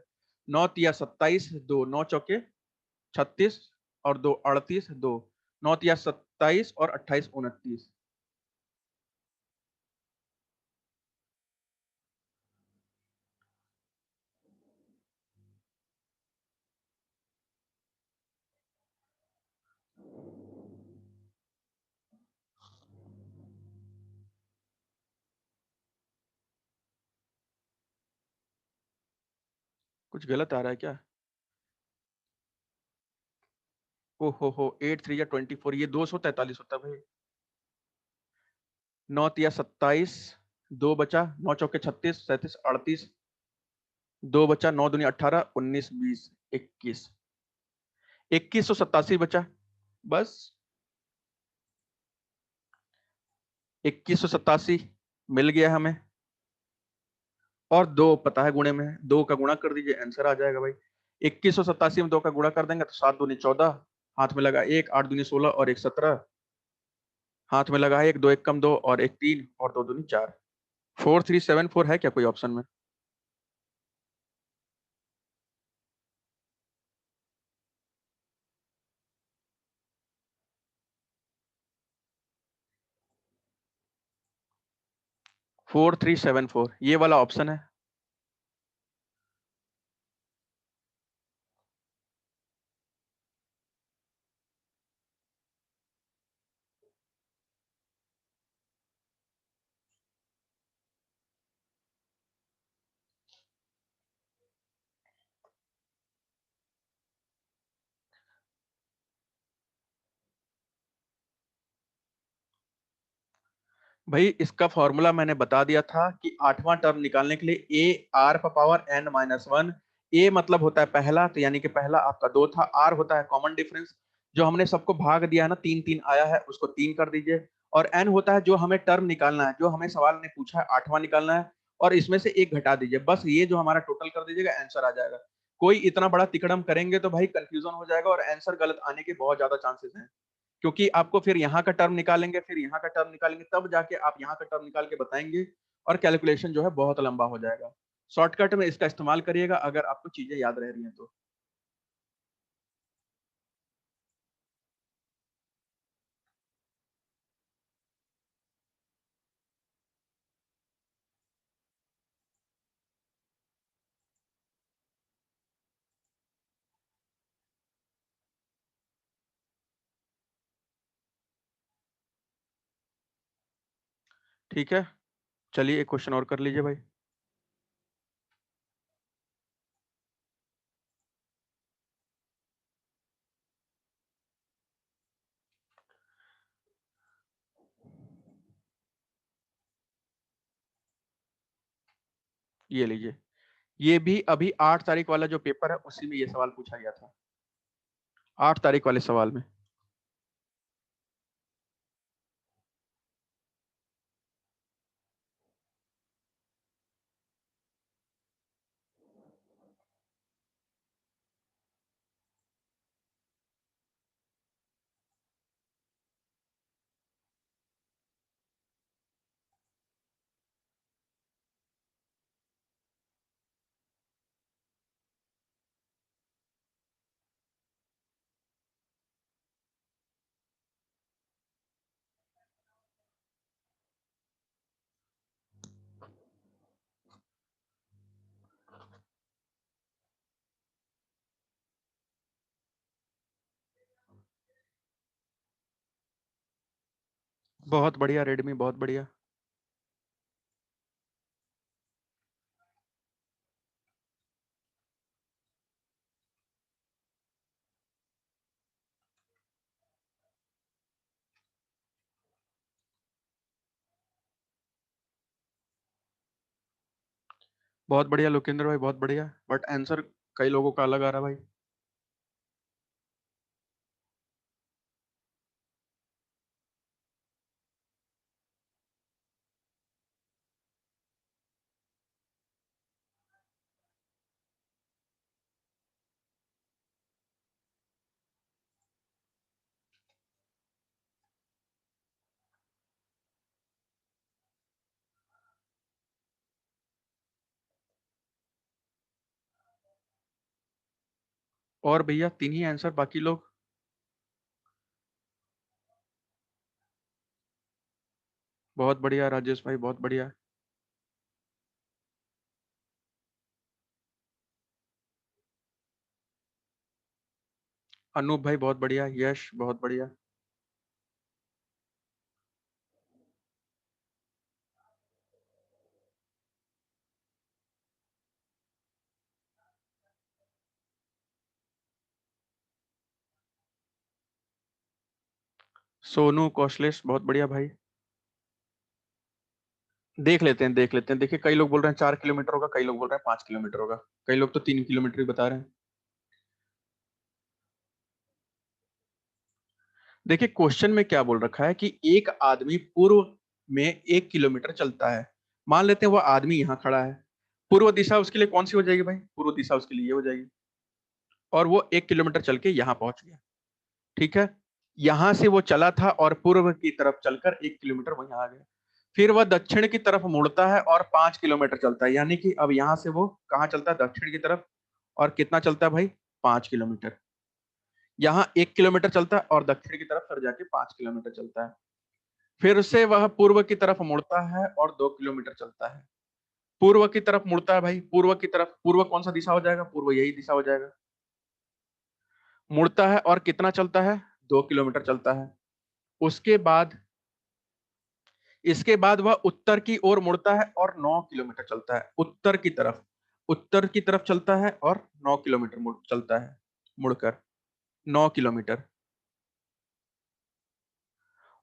9 तिया 27, 2 9 चौके 36, और 2 38, 2 9 तिया 27, और 28 29। कुछ गलत आ रहा है क्या? हो 8 3 या 24, ये 243 होता है भाई। 9 तिया 27, 2 बचा, 9 चौके 36, 37 38, 2 बचा, 9 दूनी 18, 19 20 21, 2187 बचा, बस 2187 मिल गया हमें। और 2 पता है गुणे में, 2 का गुणा कर दीजिए आंसर आ जाएगा भाई। 2187 में 2 का गुणा कर देंगे तो 7 दूनी 14, हाथ में लगा 1, 8 दूनी 16, और 1 17, हाथ में लगा है 1, 2 1 कम 2, और 1 3, और 2 दूनी 4। 4374 है क्या कोई ऑप्शन में? 4374 ये वाला ऑप्शन है। भाई इसका फॉर्मूला मैंने बता दिया था कि 8वां टर्म निकालने के लिए A are power N minus one. A मतलब होता है पहला, तो यानी कि पहला आपका 2 था। आर होता है कॉमन डिफरेंस, जो हमने सबको भाग दिया है ना, 3 3 आया है, उसको 3 कर दीजिए। और एन होता है जो हमें टर्म निकालना है, जो हमें सवाल ने पूछा है 8वां निकालना है, और इसमें से एक घटा दीजिए। बस ये जो हमारा टोटल कर दीजिएगा, आंसर आ जाएगा। कोई इतना बड़ा तिकड़म करेंगे तो भाई कंफ्यूजन हो जाएगा और आंसर गलत आने के बहुत ज्यादा चांसेस हैं। क्योंकि आपको फिर यहाँ का टर्म निकालेंगे, फिर यहाँ का टर्म निकालेंगे, तब जाके आप यहाँ का टर्म निकाल के बताएंगे, और कैलकुलेशन जो है बहुत लंबा हो जाएगा। शॉर्टकट में इसका इस्तेमाल करिएगा अगर आपको चीजें याद रह रही हैं तो। ठीक है, चलिए एक क्वेश्चन और कर लीजिए भाई। ये लीजिए, ये भी अभी 8 तारीख वाला जो पेपर है उसी में ये सवाल पूछा गया था, 8 तारीख वाले सवाल में। बहुत बढ़िया रेडमी, बहुत बढ़िया। बहुत बढ़िया लोकेंद्र भाई, बहुत बढ़िया, बट आंसर कई लोगों का अलग आ रहा है भाई। और भैया 3 ही आंसर, बाकी लोग। बहुत बढ़िया राजेश भाई, बहुत बढ़िया। अनूप भाई बहुत बढ़िया, यश बहुत बढ़िया। सोनू कौशलेश बहुत बढ़िया भाई। देख लेते हैं, देख लेते हैं। देखिए कई लोग बोल रहे हैं 4 किलोमीटर होगा, कई लोग बोल रहे हैं 5 किलोमीटर होगा, कई लोग तो 3 किलोमीटर ही बता रहे हैं। देखिए क्वेश्चन में क्या बोल रखा है कि एक आदमी पूर्व में 1 किलोमीटर चलता है। मान लेते हैं वह आदमी यहाँ खड़ा है। पूर्व दिशा उसके लिए कौन सी हो जाएगी भाई? पूर्व दिशा उसके लिए ये हो जाएगी। और वो 1 किलोमीटर चल के यहाँ पहुंच गया। ठीक है, यहां से वो चला था और पूर्व की तरफ चलकर 1 किलोमीटर वहीं आ गया। फिर वह दक्षिण की तरफ मुड़ता है और 5 किलोमीटर चलता है, यानी कि अब यहां से वो कहाँ चलता है? दक्षिण की तरफ। और कितना चलता है भाई? 5 किलोमीटर। यहाँ 1 किलोमीटर चलता है और दक्षिण की तरफ फिर जाके 5 किलोमीटर चलता है। फिर से वह पूर्व की तरफ मुड़ता है और 2 किलोमीटर चलता है। पूर्व की तरफ मुड़ता है भाई, पूर्व की तरफ। पूर्व कौन सा दिशा हो जाएगा? पूर्व यही दिशा हो जाएगा। मुड़ता है और कितना चलता है? 2 किलोमीटर चलता है। उसके बाद, इसके बाद वह उत्तर की ओर मुड़ता है और 9 किलोमीटर चलता है, उत्तर की तरफ। उत्तर की तरफ चलता है और 9 किलोमीटर मुड़ चलता है, मुड़कर 9 किलोमीटर।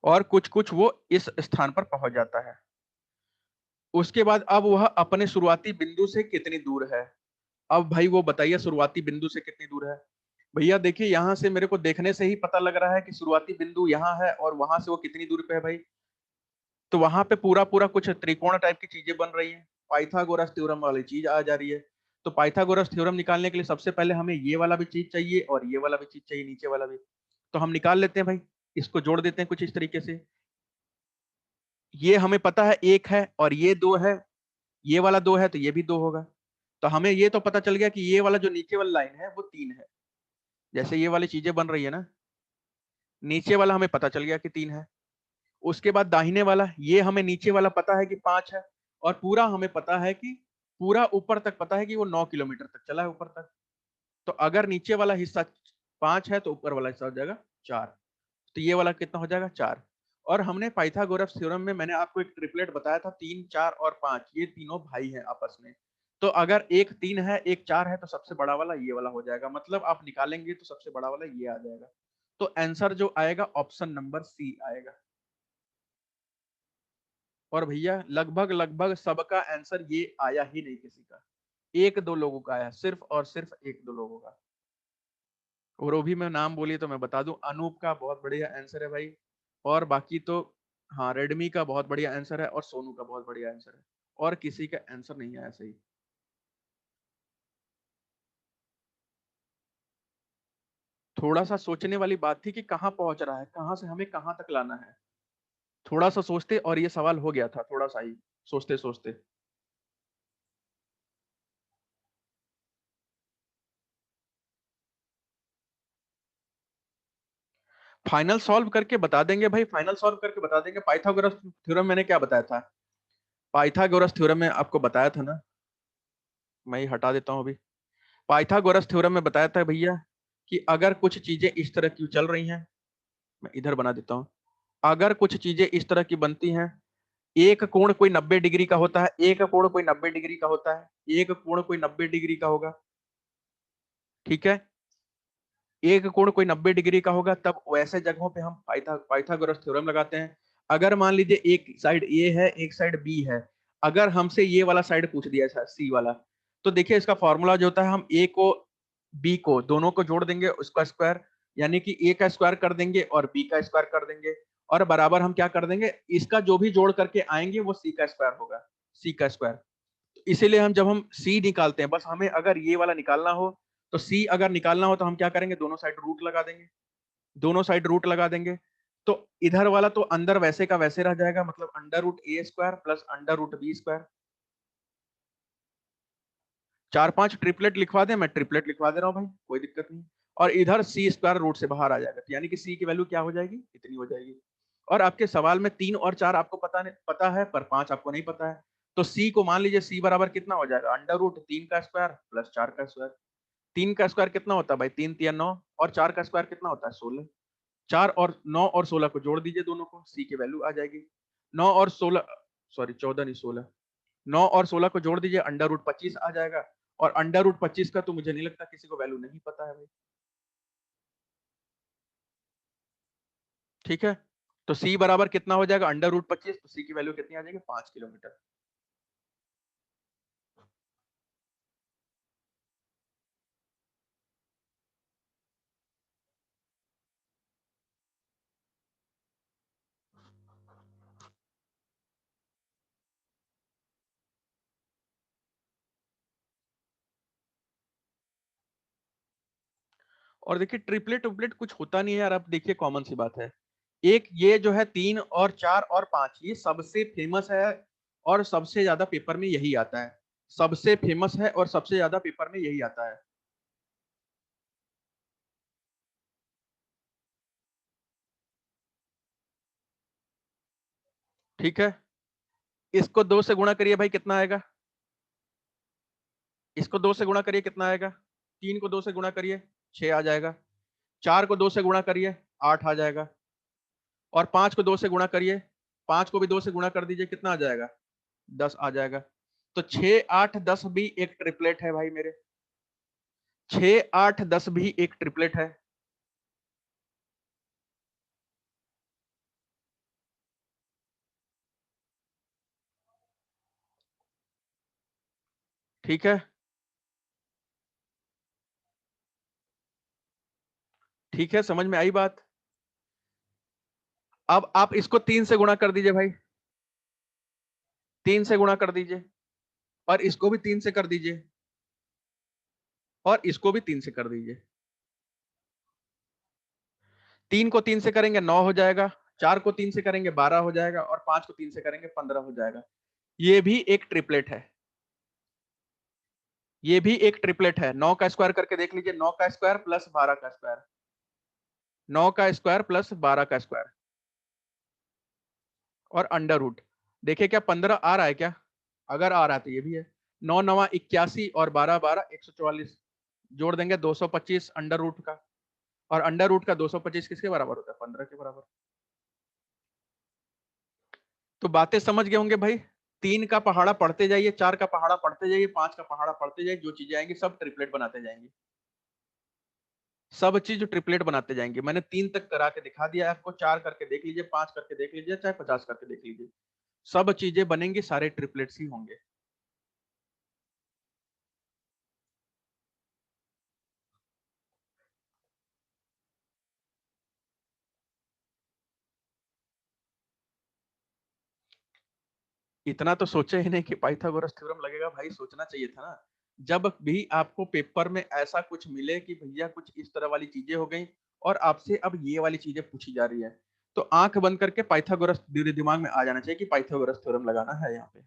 और कुछ कुछ वो इस स्थान पर पहुंच जाता है। उसके बाद अब वह अपने शुरुआती बिंदु से कितनी दूर है। अब भाई वो बताइए शुरुआती बिंदु से कितनी दूर है। भैया देखिए यहां से मेरे को देखने से ही पता लग रहा है कि शुरुआती बिंदु यहाँ है और वहां से वो कितनी दूर पे है भाई। तो वहां पे पूरा पूरा कुछ त्रिकोण टाइप की चीजें बन रही हैं, पाइथागोरस थ्योरम वाली चीज आ जा रही है। तो पाइथागोरस थ्योरम निकालने के लिए सबसे पहले हमें ये वाला भी चीज चाहिए और ये वाला भी चीज चाहिए, नीचे वाला भी। तो हम निकाल लेते हैं भाई, इसको जोड़ देते हैं कुछ इस तरीके से। ये हमें पता है एक है और ये दो है, ये वाला दो है तो ये भी दो होगा। तो हमें ये तो पता चल गया कि ये वाला जो नीचे वाला लाइन है वो तीन है। जैसे ये वाली चीजें बन रही है ना, नीचे वाला हमें पता चल गया कि तीन है। उसके बाद दाहिने वाला, ये हमें नीचे वाला पता है कि पांच है, और पूरा हमें पता है कि पूरा ऊपर तक पता है कि वो 9 किलोमीटर तक चला है ऊपर तक। तो अगर नीचे वाला हिस्सा पांच है तो ऊपर वाला हिस्सा हो जाएगा चार। तो ये वाला कितना हो जाएगा, चार। और हमने पाइथागोरस थ्योरम में मैंने आपको एक ट्रिपलेट बताया था, तीन चार और पांच, ये तीनों भाई हैं आपस में। तो अगर एक तीन है एक चार है तो सबसे बड़ा वाला ये वाला हो जाएगा, मतलब आप निकालेंगे तो सबसे बड़ा वाला ये आ जाएगा। तो आंसर जो आएगा ऑप्शन नंबर सी आएगा। और भैया लगभग लगभग सबका आंसर ये आया ही नहीं, किसी का एक दो लोगों का आया, सिर्फ और सिर्फ एक दो लोगों का। और वो भी मैं नाम बोली तो मैं बता दूं, अनूप का बहुत बढ़िया आंसर है भाई। और बाकी तो हाँ, रेडमी का बहुत बढ़िया आंसर है और सोनू का बहुत बढ़िया आंसर है। और किसी का आंसर नहीं आया सही। थोड़ा सा सोचने वाली बात थी कि कहाँ पहुंच रहा है, कहाँ से हमें कहाँ तक लाना है। थोड़ा सा सोचते और ये सवाल हो गया था, थोड़ा सा ही सोचते सोचते। फाइनल सॉल्व करके बता देंगे भाई, फाइनल सॉल्व करके बता देंगे। पाइथागोरस थ्योरम मैंने क्या बताया था, पाइथागोरस थ्योरम में आपको बताया था ना, मैं ही हटा देता हूँ अभी। पाइथागोरस थ्योरम में बताया था भैया कि अगर कुछ चीजें इस तरह की चल रही हैं, मैं इधर बना देता हूँ। अगर कुछ चीजें इस तरह की बनती हैं, एक कोण कोई 90 डिग्री का होता है, एक कोण कोई 90 डिग्री का होता है, एक कोण कोई 90 डिग्री का होगा, ठीक है। एक कोण कोई 90 डिग्री का होगा, तब वैसे जगहों पे हम पाइथागोरस थ्योरम लगाते हैं। अगर मान लीजिए एक साइड ए है एक साइड बी है, अगर हमसे ये वाला साइड पूछ दिया है सी वाला, तो देखिए इसका फॉर्मूला जो होता है, हम ए को बी को दोनों को जोड़ देंगे, उसका स्क्वायर, यानी कि ए का स्क्वायर कर देंगे और बी का स्क्वायर कर देंगे। और बराबर हम क्या कर देंगे, इसका जो भी जोड़ करके आएंगे वो सी का स्क्वायर होगा, सी का स्क्वायर। इसीलिए हम जब हम सी निकालते हैं, बस हमें अगर ये वाला निकालना हो, तो सी अगर निकालना हो तो हम क्या करेंगे, दोनों साइड रूट लगा देंगे, दोनों साइड रूट लगा देंगे। तो इधर वाला तो अंदर वैसे का वैसे रह जाएगा, मतलब under root A square plus under root B square. चार पांच ट्रिपलेट लिखवा दें, मैं ट्रिपलेट लिखवा दे रहा हूँ भाई, कोई दिक्कत नहीं। और इधर सी स्क्वायर रूट से बाहर आ जाएगा, तो यानी कि सी की वैल्यू क्या हो जाएगी, इतनी हो जाएगी। और आपके सवाल में तीन और चार आपको पता है, पर पांच आपको नहीं पता है। तो सी को मान लीजिए, सी बराबर कितना हो जाएगा, अंडर रूट तीन का स्क्वायर प्लस चार का स्क्वायर। तीन का स्क्वायर कितना होता है भाई, तीन तिया नौ, और चार का स्क्वायर कितना होता है, 16। चार और नौ और 16 को जोड़ दीजिए दोनों को, सी की वैल्यू आ जाएगी। नौ और 16, सॉरी 14 नहीं 16, 9 और 16 को जोड़ दीजिए, अंडर रूट 25 आ जाएगा। और अंडर रूट 25 का तो मुझे नहीं लगता किसी को वैल्यू नहीं पता है भाई, ठीक है। तो सी बराबर कितना हो जाएगा, अंडर रूट 25, तो सी की वैल्यू कितनी आ जाएगी, 5 किलोमीटर। और देखिए ट्रिपलेट उपलेट कुछ होता नहीं है यार, आप देखिए कॉमन सी बात है। एक ये जो है तीन और चार और पांच, ये सबसे फेमस है और सबसे ज्यादा पेपर में यही आता है, सबसे फेमस है और सबसे ज्यादा पेपर में यही आता है, ठीक है। इसको दो से गुणा करिए भाई, कितना आएगा, इसको दो से गुणा करिए कितना आएगा, तीन को दो से गुणा करिए 6 आ जाएगा, चार को दो से गुणा करिए 8 आ जाएगा, और पांच को दो से गुणा करिए, पांच को भी दो से गुणा कर दीजिए, कितना आ जाएगा, 10 आ जाएगा। तो 6 8 10 भी एक ट्रिपलेट है भाई मेरे, 6 8 10 भी एक ट्रिपलेट है। ठीक है, ठीक है, समझ में आई बात। अब आप इसको 3 से गुणा कर दीजिए भाई, 3 से गुणा कर दीजिए, और इसको भी 3 से कर दीजिए, और इसको भी 3 से कर दीजिए। 3 को 3 से करेंगे 9 हो जाएगा, 4 को 3 से करेंगे 12 हो जाएगा, और 5 को 3 से करेंगे 15 हो जाएगा। ये भी एक ट्रिपलेट है, ये भी एक ट्रिपलेट है। 9 का स्क्वायर करके देख लीजिए, 9 का स्क्वायर प्लस 12 का स्क्वायर, 9 का स्क्वायर प्लस 12 का स्क्वायर, और अंडर रूट। देखिए क्या 15 आ रहा है क्या? अगर आ रहा है तो ये भी है। 9 9 81, और 12 12 144, जोड़ देंगे 225 अंडर रूट का, और अंडर रूट का 225 किसके बराबर होता है? 15 के बराबर। तो बातें समझ गए होंगे भाई। 3 का पहाड़ा पढ़ते जाइए, 4 का पहाड़ा पढ़ते जाइए, 5 का पहाड़ा पढ़ते जाइए, जो चीजें आएंगी सब ट्रिपलेट बनाते जाएंगे, सब चीज ट्रिपलेट बनाते जाएंगे। मैंने 3 तक करा के दिखा दिया आपको, 4 करके देख लीजिए, 5 करके देख लीजिए, चाहे 50 करके देख लीजिए, सब चीजें बनेंगी, सारे ट्रिपलेट्स ही होंगे। इतना तो सोचे ही नहीं कि पाइथागोरस थ्योरम लगेगा भाई, सोचना चाहिए था ना। जब भी आपको पेपर में ऐसा कुछ मिले कि भैया कुछ इस तरह वाली चीजें हो गई, और आपसे अब ये वाली चीजें पूछी जा रही है, तो आंख बंद करके पाइथागोरस दिमाग में आ जाना चाहिए कि पाइथागोरस थ्योरम लगाना है यहाँ पे।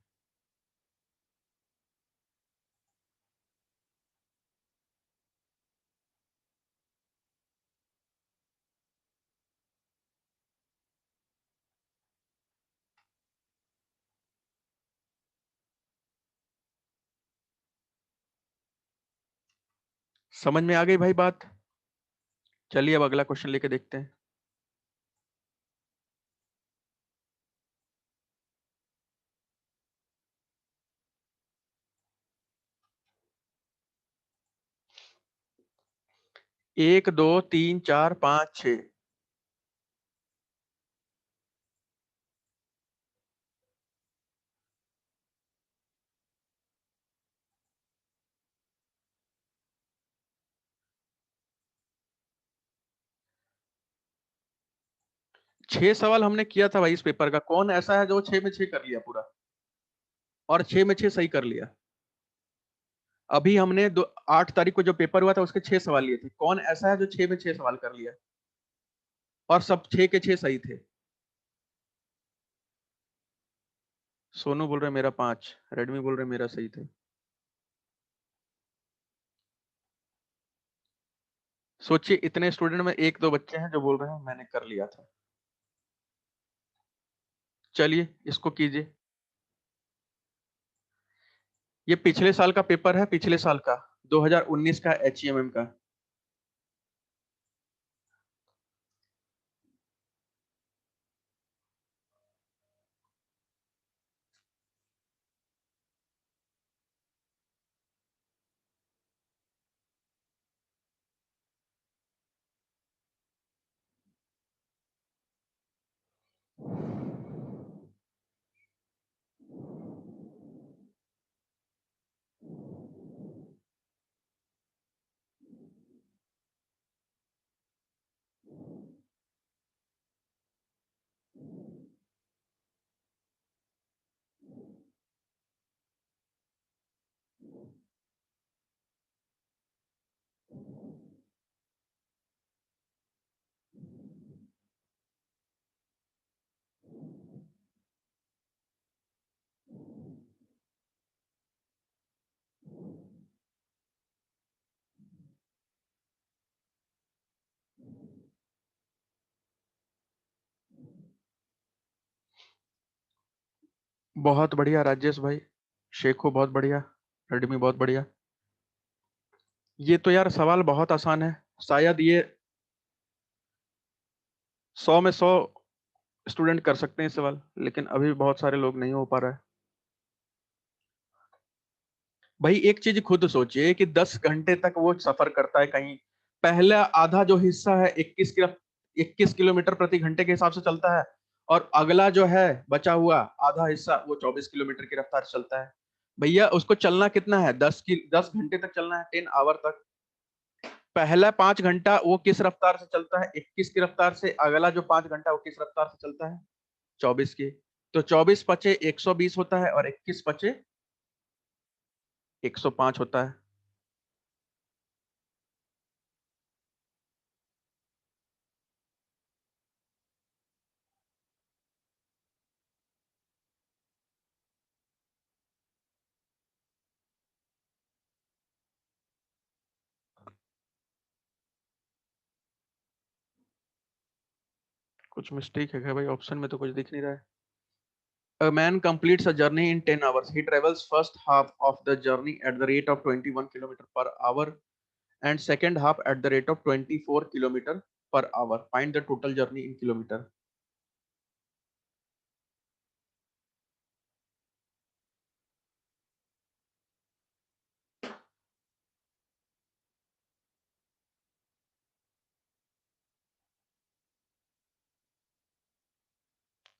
समझ में आ गई भाई बात? चलिए अब अगला क्वेश्चन लेके देखते हैं। एक, दो, तीन, चार, पांच, छह। 6 सवाल हमने किया था भाई इस पेपर का, कौन ऐसा है जो 6 में 6 कर लिया पूरा, और 6 में 6 सही कर लिया? अभी हमने 8 तारीख को जो पेपर हुआ था उसके 6 सवाल लिए थे, कौन ऐसा है जो 6 में 6 सवाल कर लिया, और सब 6 के 6 सही थे? सोनू बोल रहे मेरा 5, रेडमी बोल रहे मेरा सही थे। सोचिए इतने स्टूडेंट में एक दो बच्चे हैं जो बोल रहे हैं मैंने कर लिया था। चलिए इसको कीजिए। ये पिछले साल का पेपर है, पिछले साल का 2019 का HEMM का। बहुत बढ़िया राजेश भाई, शेखो बहुत बढ़िया, रेडमी बहुत बढ़िया। ये तो यार सवाल बहुत आसान है, शायद ये 100 में 100 स्टूडेंट कर सकते हैं सवाल, लेकिन अभी बहुत सारे लोग नहीं हो पा रहा है। भाई एक चीज खुद सोचिए कि 10 घंटे तक वो सफर करता है कहीं, पहला आधा जो हिस्सा है 21 किलोमीटर प्रति घंटे के हिसाब से चलता है, और अगला जो है बचा हुआ आधा हिस्सा वो 24 किलोमीटर की रफ्तार से चलता है। भैया उसको चलना कितना है, 10 घंटे तक चलना है, 10 आवर तक। पहला 5 घंटा वो किस रफ्तार से चलता है, 21 की रफ्तार से। अगला जो 5 घंटा वो किस रफ्तार से चलता है, 24 की। तो 24 पचे 120 होता है, और 21 पचे 105 होता है। कुछ मिस्टेक है क्या भाई, ऑप्शन में तो कुछ दिख नहीं रहा है। A man completes a journey in 10 hours. He travels first half of the journey at the rate of 21 km per hour and second half at the rate of 24 km per hour. Find the total journey in kilometer.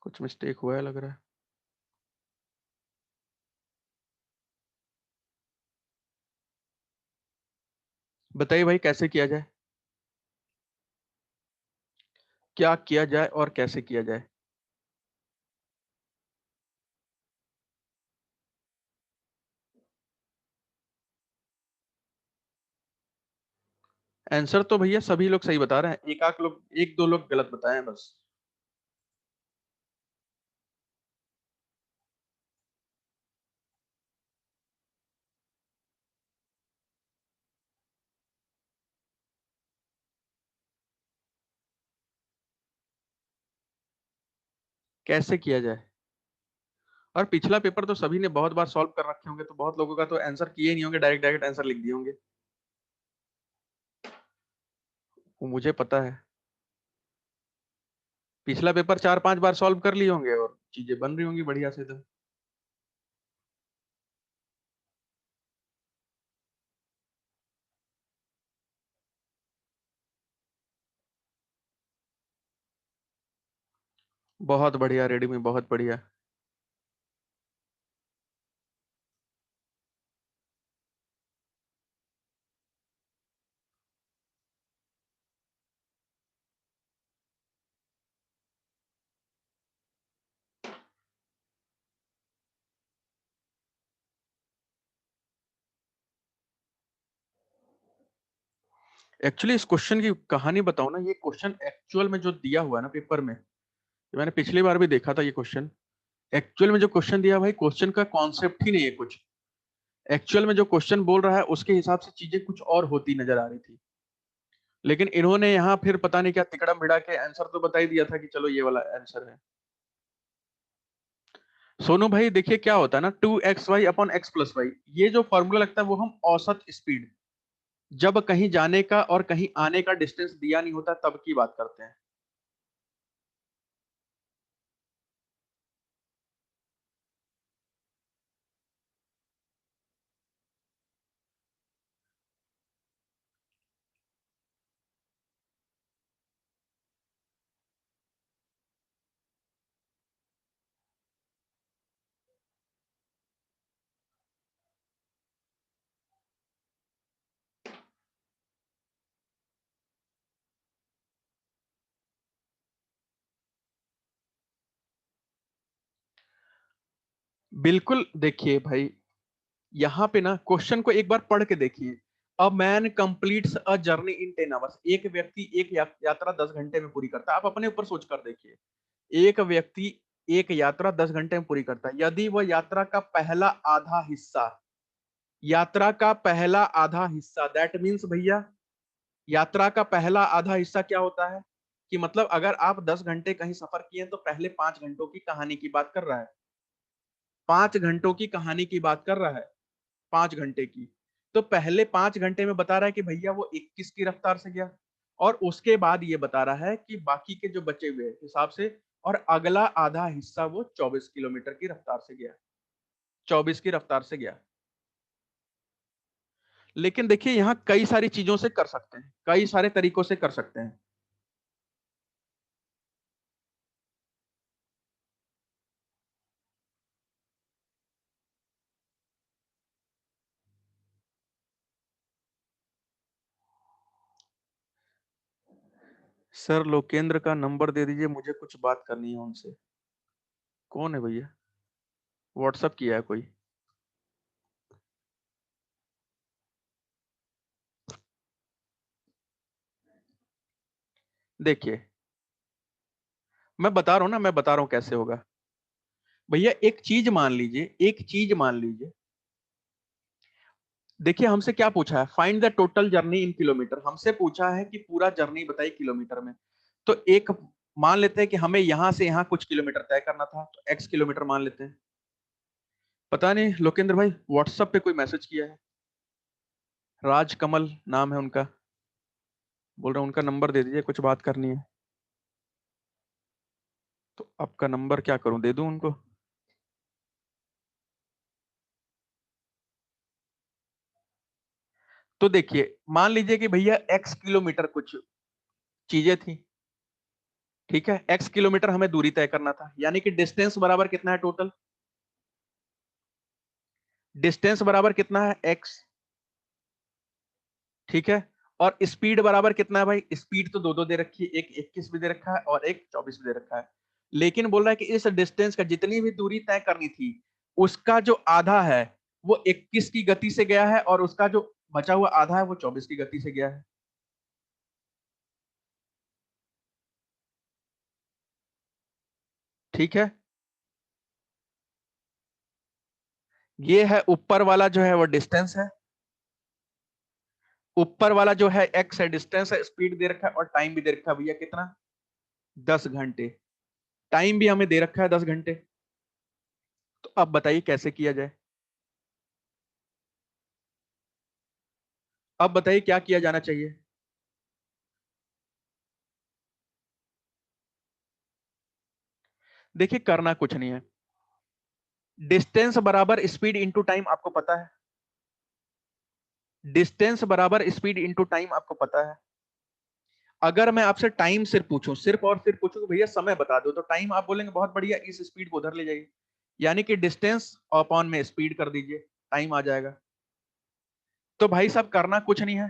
कुछ mistake हुआ है लग रहा है। बताइए भाई कैसे किया जाए, क्या किया जाए और कैसे किया जाए। आंसर तो भैया सभी लोग सही बता रहे हैं, एक आध लोग, एक दो लोग गलत बताए हैं बस। कैसे किया जाए, और पिछला पेपर तो सभी ने बहुत बार सॉल्व कर रखे होंगे, तो बहुत लोगों का तो आंसर किए ही नहीं होंगे, डायरेक्ट डायरेक्ट आंसर लिख दिए होंगे। वो मुझे पता है, पिछला पेपर 4-5 बार सॉल्व कर लिए होंगे और चीजें बन रही होंगी बढ़िया से तो। बहुत बढ़िया रेडी में, बहुत बढ़िया। एक्चुअली इस क्वेश्चन की कहानी बताऊं ना, ये क्वेश्चन एक्चुअल में जो दिया हुआ है ना पेपर में, ये मैंने पिछली बार भी देखा था ये क्वेश्चन। एक्चुअल में जो क्वेश्चन दिया भाई, क्वेश्चन का कॉन्सेप्ट ही नहीं है कुछ। एक्चुअल में जो क्वेश्चन बोल रहा है उसके हिसाब से चीजें कुछ और होती नजर आ रही थी, लेकिन इन्होंने यहाँ फिर पता नहीं क्या तिकड़म भिड़ा के आंसर तो बता ही दिया था कि चलो ये वाला आंसर है। सोनू भाई देखिए क्या होता है ना, 2xy/x+y, ये जो फॉर्मूला लगता है वो हम औसत स्पीड, जब कहीं जाने का और कहीं आने का डिस्टेंस दिया नहीं होता तब की बात करते हैं। बिल्कुल, देखिए भाई यहाँ पे ना क्वेश्चन को एक बार पढ़ के देखिए। A man completes a journey in 10 hours, एक व्यक्ति एक यात्रा 10 घंटे में पूरी करता है। आप अपने ऊपर सोच कर देखिए, एक व्यक्ति एक यात्रा 10 घंटे में पूरी करता है। यदि वह यात्रा का पहला आधा हिस्सा, दैट मीन्स भैया यात्रा का पहला आधा हिस्सा क्या होता है, कि मतलब अगर आप 10 घंटे कहीं सफर किए तो पहले 5 घंटों की कहानी की बात कर रहा है, 5 घंटों की कहानी की बात कर रहा है, 5 घंटे की। तो पहले 5 घंटे में बता रहा है कि भैया वो 21 की रफ्तार से गया, और उसके बाद ये बता रहा है कि बाकी के जो बचे हुए हिसाब से, और अगला आधा हिस्सा वो 24 किलोमीटर की रफ्तार से गया, 24 की रफ्तार से गया। लेकिन देखिए यहाँ कई सारी चीजों से कर सकते हैं, कई सारे तरीकों से कर सकते हैं। सर लोकेंद्र का नंबर दे दीजिए, मुझे कुछ बात करनी है उनसे। कौन है भैया? व्हाट्सअप किया है कोई? देखिए मैं बता रहा हूं ना, मैं बता रहा हूं कैसे होगा भैया। एक चीज मान लीजिए, एक चीज मान लीजिए, देखिए हमसे क्या पूछा है, find the total journey in kilometre. हमसे पूछा है कि पूरा जर्नी बताइए किलोमीटर में। तो एक मान लेते हैं कि हमें यहां से यहां कुछ किलोमीटर तय करना था, तो एक्स किलोमीटर मान लेते हैं। पता नहीं लोकेंद्र भाई व्हाट्सएप पे कोई मैसेज किया है, राजकमल नाम है उनका, बोल रहा हूं उनका नंबर दे दीजिए, कुछ बात करनी है। तो आपका नंबर क्या करूं, दे दूं उनको? तो देखिए मान लीजिए कि भैया एक्स किलोमीटर कुछ चीजें थी, ठीक है, एक्स किलोमीटर हमें दूरी तय करना था, यानी कि डिस्टेंस बराबर कितना है टोटल, डिस्टेंस बराबर कितना है एक्स, ठीक है। और स्पीड बराबर कितना है भाई, स्पीड तो दो दो दे रखी है, एक 21 भी दे रखा है और एक 24 भी दे रखा है। लेकिन बोल रहा है कि इस डिस्टेंस का जितनी भी दूरी तय करनी थी, उसका जो आधा है वो 21 की गति से गया है, और उसका जो बचा हुआ आधा है वो 24 की गति से गया है। ठीक है, ये है ऊपर वाला जो है वो डिस्टेंस है, ऊपर वाला जो है एक्स है डिस्टेंस है, स्पीड दे रखा है और टाइम भी दे रखा है भैया कितना, 10 घंटे। टाइम भी हमें दे रखा है 10 घंटे। तो अब बताइए कैसे किया जाए, अब बताइए क्या किया जाना चाहिए। देखिए करना कुछ नहीं है, डिस्टेंस बराबर स्पीड इंटू टाइम आपको पता है, डिस्टेंस बराबर स्पीड इंटू टाइम आपको पता है। अगर मैं आपसे टाइम सिर्फ पूछूं, सिर्फ और सिर्फ पूछूं कि भैया समय बता दो, तो टाइम आप बोलेंगे बहुत बढ़िया, इस स्पीड को उधर ले जाइए, यानी कि डिस्टेंस अपॉन में स्पीड कर दीजिए, टाइम आ जाएगा। तो भाई साहब करना कुछ नहीं है,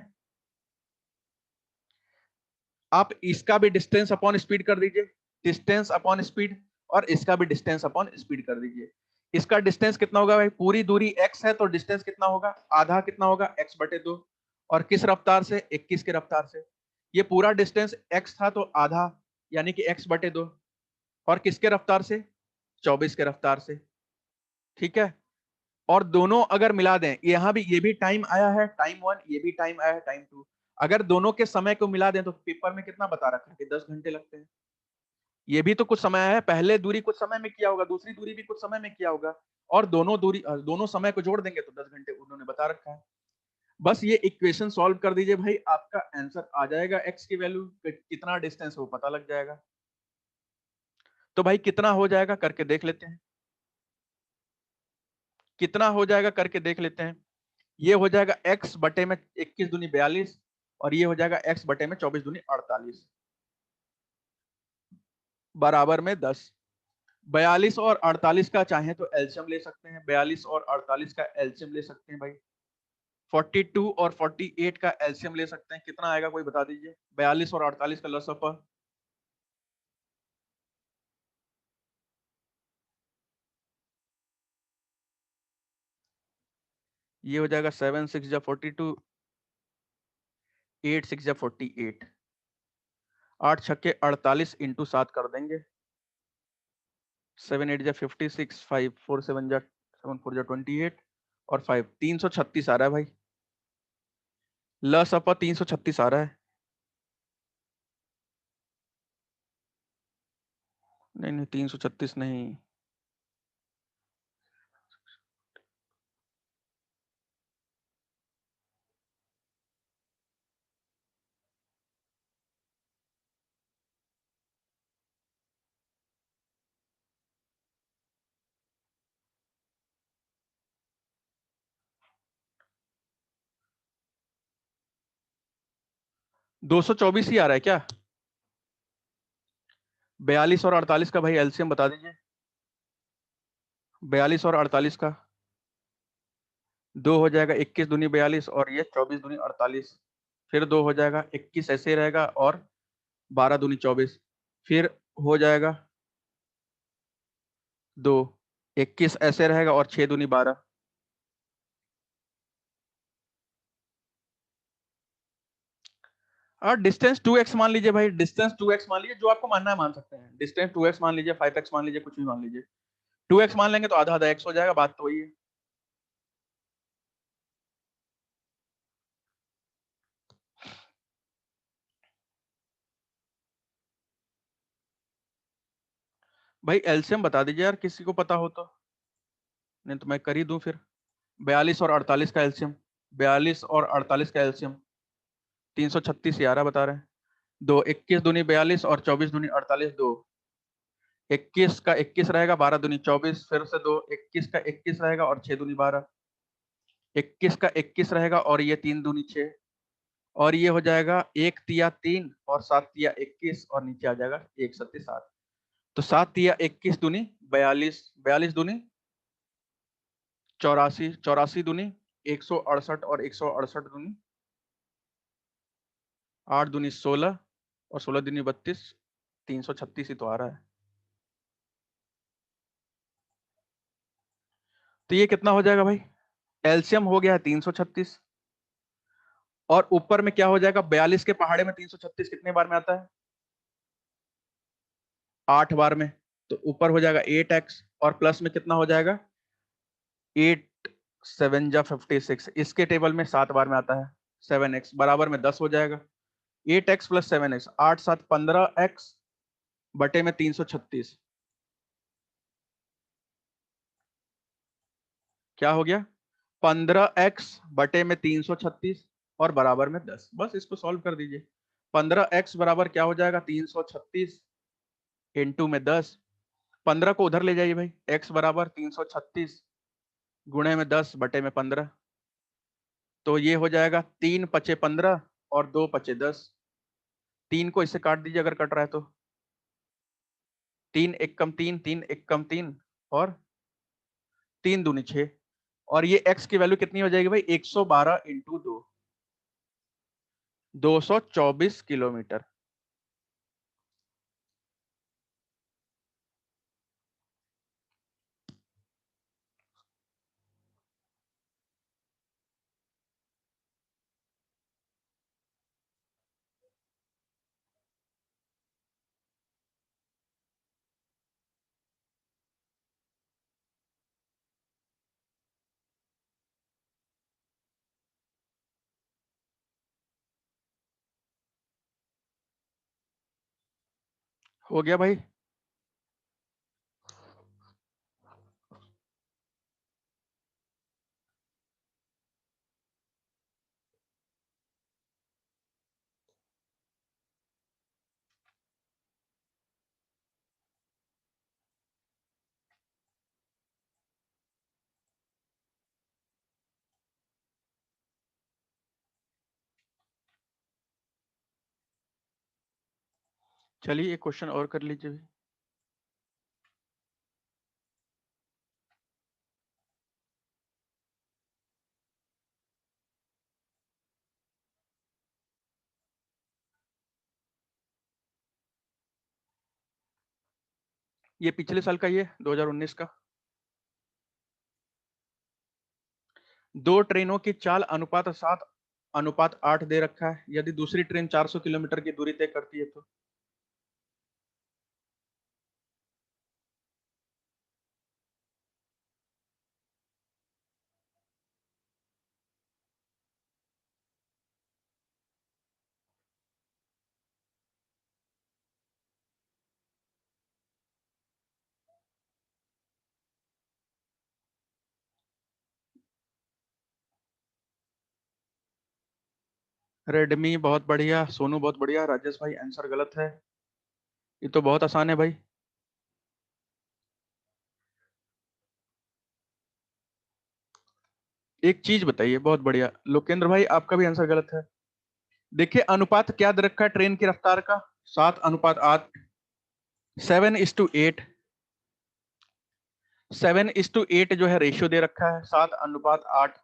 आप इसका भी डिस्टेंस अपॉन स्पीड कर दीजिए, डिस्टेंस अपॉन स्पीड, और इसका भी डिस्टेंस अपॉन स्पीड कर दीजिए। इसका डिस्टेंस कितना होगा भाई, पूरी दूरी x है तो डिस्टेंस कितना होगा, आधा कितना होगा, x/2। और किस रफ्तार से, 21 के रफ्तार से। ये पूरा डिस्टेंस x था तो आधा, यानी कि x/2। और किसके रफ्तार से, 24 के रफ्तार से। ठीक है, और दोनों अगर मिला दें, यहाँ भी ये भी टाइम आया है टाइम 1, ये भी टाइम आया है टाइम 2, अगर दोनों के समय को मिला दें तो पेपर में कितना बता रखा है कि 10 घंटे लगते हैं। ये भी तो कुछ समय है, पहले दूरी कुछ समय में किया होगा, दूसरी दूरी भी कुछ समय में किया होगा, और दोनों दूरी दोनों समय को जोड़ देंगे तो 10 घंटे उन्होंने बता रखा है। बस ये इक्वेशन सॉल्व कर दीजिए भाई, आपका आंसर आ जाएगा, एक्स की वैल्यू कितना डिस्टेंस है वो पता लग जाएगा। तो भाई कितना हो जाएगा करके देख लेते हैं, कितना हो जाएगा करके देख लेते हैं। ये हो जाएगा x बटे में 21 दूनी 42, और ये हो जाएगा x बटे में 24 दूनी 48, बराबर में 10। 42 और 48 का चाहे तो एलसीएम ले सकते हैं, 42 और 48 का एलसीएम ले सकते हैं भाई। 42 और 48 का एलसीएम ले सकते हैं, कितना आएगा कोई बता दीजिए, 42 और 48 का लसअप। ये हो जाएगा 7 6 जा 42, 8 6 जा 48, 8 छक्के 48 इंटू 7 कर देंगे, 7 8 जा 56, 5 4 7 जा 7 4 जा 28, और 5 336 आ रहा है भाई, लसअप 336 आ रहा है। नहीं नहीं 336 नहीं, 224 ही आ रहा है क्या? 42 और 48 का भाई एलसीएम बता दीजिए, 42 और 48 का, दो हो जाएगा 21 दूनी 42, और ये 24 दूनी 48, फिर दो हो जाएगा 21 ऐसे ही रहेगा, और 12 दूनी 24, फिर हो जाएगा 2, 21 ऐसे रहेगा, और 6 दूनी 12। और डिस्टेंस 2x मान लीजिए भाई, डिस्टेंस 2x मान लीजिए, जो आपको मानना है मान सकते हैं। डिस्टेंस 2x मान लीजिए, 5x मान लीजिए, कुछ भी मान लीजिए। 2x मान लेंगे तो आधा आधा x हो जाएगा, बात तो वही है। भाई एलसीएम बता दीजिए यार, किसी को पता हो तो, नहीं तो मैं कर ही दूं फिर। 42 और 48 का एलसीएम, 42 और 48 का एलसीएम 336 11 बता रहे हैं। 2, 21 दूनी 42 और 24 दूनी 48, 2, 21 का 21 रहेगा, 12 दूनी 24, फिर से 2, 21 का 21 रहेगा और 6 दूनी 12, 21 का 21 रहेगा और ये 3 दूनी 6, और ये हो जाएगा 1 तिया 3 और 7 तिया 21, और नीचे आ जाएगा 1 सत्ती 7। तो 7 तिया 21 दूनी 42, 42 दूनी 84, 84 दूनी 168, और 168 दूनी 8 दूनी 16, और 16 दूनी 32, 336 ही तो आ रहा है। तो ये कितना हो जाएगा भाई? एलसीएम हो गया है 336, और ऊपर में क्या हो जाएगा? 42 के पहाड़े में 336 कितने बार में आता है? 8 बार में। तो ऊपर हो जाएगा 8x, और प्लस में कितना हो जाएगा? 8 7 जा 56, इसके टेबल में 7 बार में आता है। 7x बराबर में 10 हो जाएगा। 8x प्लस 7x, 8 7 15x बटे में 336, क्या हो गया? 15x बटे में 336 और बराबर में 10। बस इसको सॉल्व कर दीजिए। 15x बराबर क्या हो जाएगा? 336 इंटू में 10। 15 को उधर ले जाइए भाई, x बराबर 336 गुणे में 10 बटे में 15। तो ये हो जाएगा 3 पचे 15 और 2 पचे 10। 3 को इससे काट दीजिए अगर कट रहा है तो। 3 एक कम 3, 3 एक कम 3, और 3 दूनी 6, और ये x की वैल्यू कितनी हो जाएगी भाई? 112 इंटू 2, 224 किलोमीटर। हो गया भाई? चलिए एक क्वेश्चन और कर लीजिए। ये पिछले साल का, ये 2019 का। 2 ट्रेनों की चाल अनुपात 7 अनुपात 8 दे रखा है। यदि दूसरी ट्रेन 400 किलोमीटर की दूरी तय करती है तो? रेडमी बहुत बढ़िया, सोनू बहुत बढ़िया, राजेश भाई आंसर गलत है। ये तो बहुत आसान है भाई। एक चीज बताइए, बहुत बढ़िया लोकेंद्र भाई, आपका भी आंसर गलत है। देखिए अनुपात क्या दे रखा है ट्रेन की रफ्तार का? 7:8, 7:8, 7:8 जो है रेशियो दे रखा है, 7:8।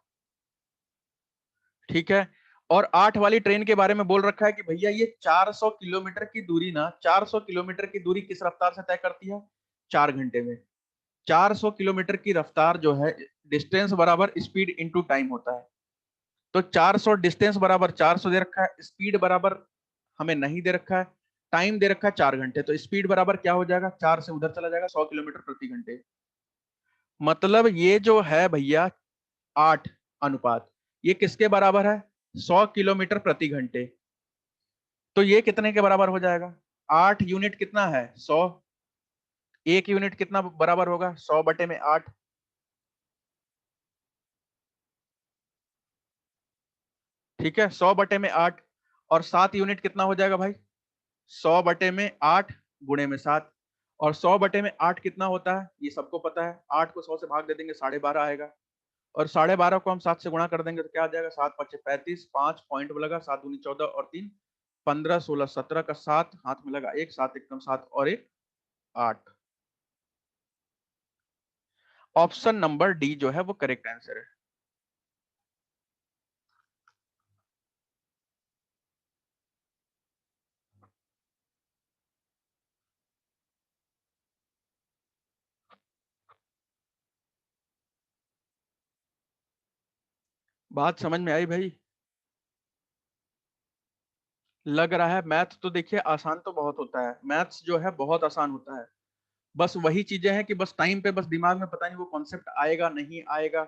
ठीक है। और 8 वाली ट्रेन के बारे में बोल रखा है कि भैया ये 400 किलोमीटर की दूरी ना, 400 किलोमीटर की दूरी किस रफ्तार से तय करती है? 4 घंटे में। 400 किलोमीटर की रफ्तार जो है, डिस्टेंस बराबर स्पीड इनटू टाइम होता है। तो 400 डिस्टेंस बराबर 400 दे रखा है, स्पीड बराबर हमें नहीं दे रखा है, टाइम दे रखा है 4 घंटे। तो स्पीड बराबर क्या हो जाएगा? 4 से उधर चला जाएगा, 100 किलोमीटर प्रति घंटे। मतलब ये जो है भैया 8 अनुपात, ये किसके बराबर है? 100 किलोमीटर प्रति घंटे। तो ये कितने के बराबर हो जाएगा? 8 यूनिट कितना है? 100। एक यूनिट कितना बराबर होगा? 100/8। ठीक है, 100/8। और 7 यूनिट कितना हो जाएगा भाई? 100/8 गुणे में 7। और 100/8 कितना होता है ये सबको पता है। 8 को 100 से भाग दे देंगे, 12.5 आएगा। और 12.5 को हम 7 से गुणा कर देंगे तो क्या आ जाएगा? 7×5 = 35, 5 पॉइंट लगा, 7 दूनी 14 और 3 15, 16 17 का 7 हाथ में लगा, एक 7 एकदम 7 और एक 8। ऑप्शन नंबर डी जो है वो करेक्ट आंसर है। बात समझ में आई भाई? लग रहा है मैथ तो देखिए आसान तो बहुत होता है, मैथ्स जो है बहुत आसान होता है। बस वही चीजें हैं कि बस टाइम पे बस दिमाग में पता नहीं वो कॉन्सेप्ट आएगा नहीं आएगा।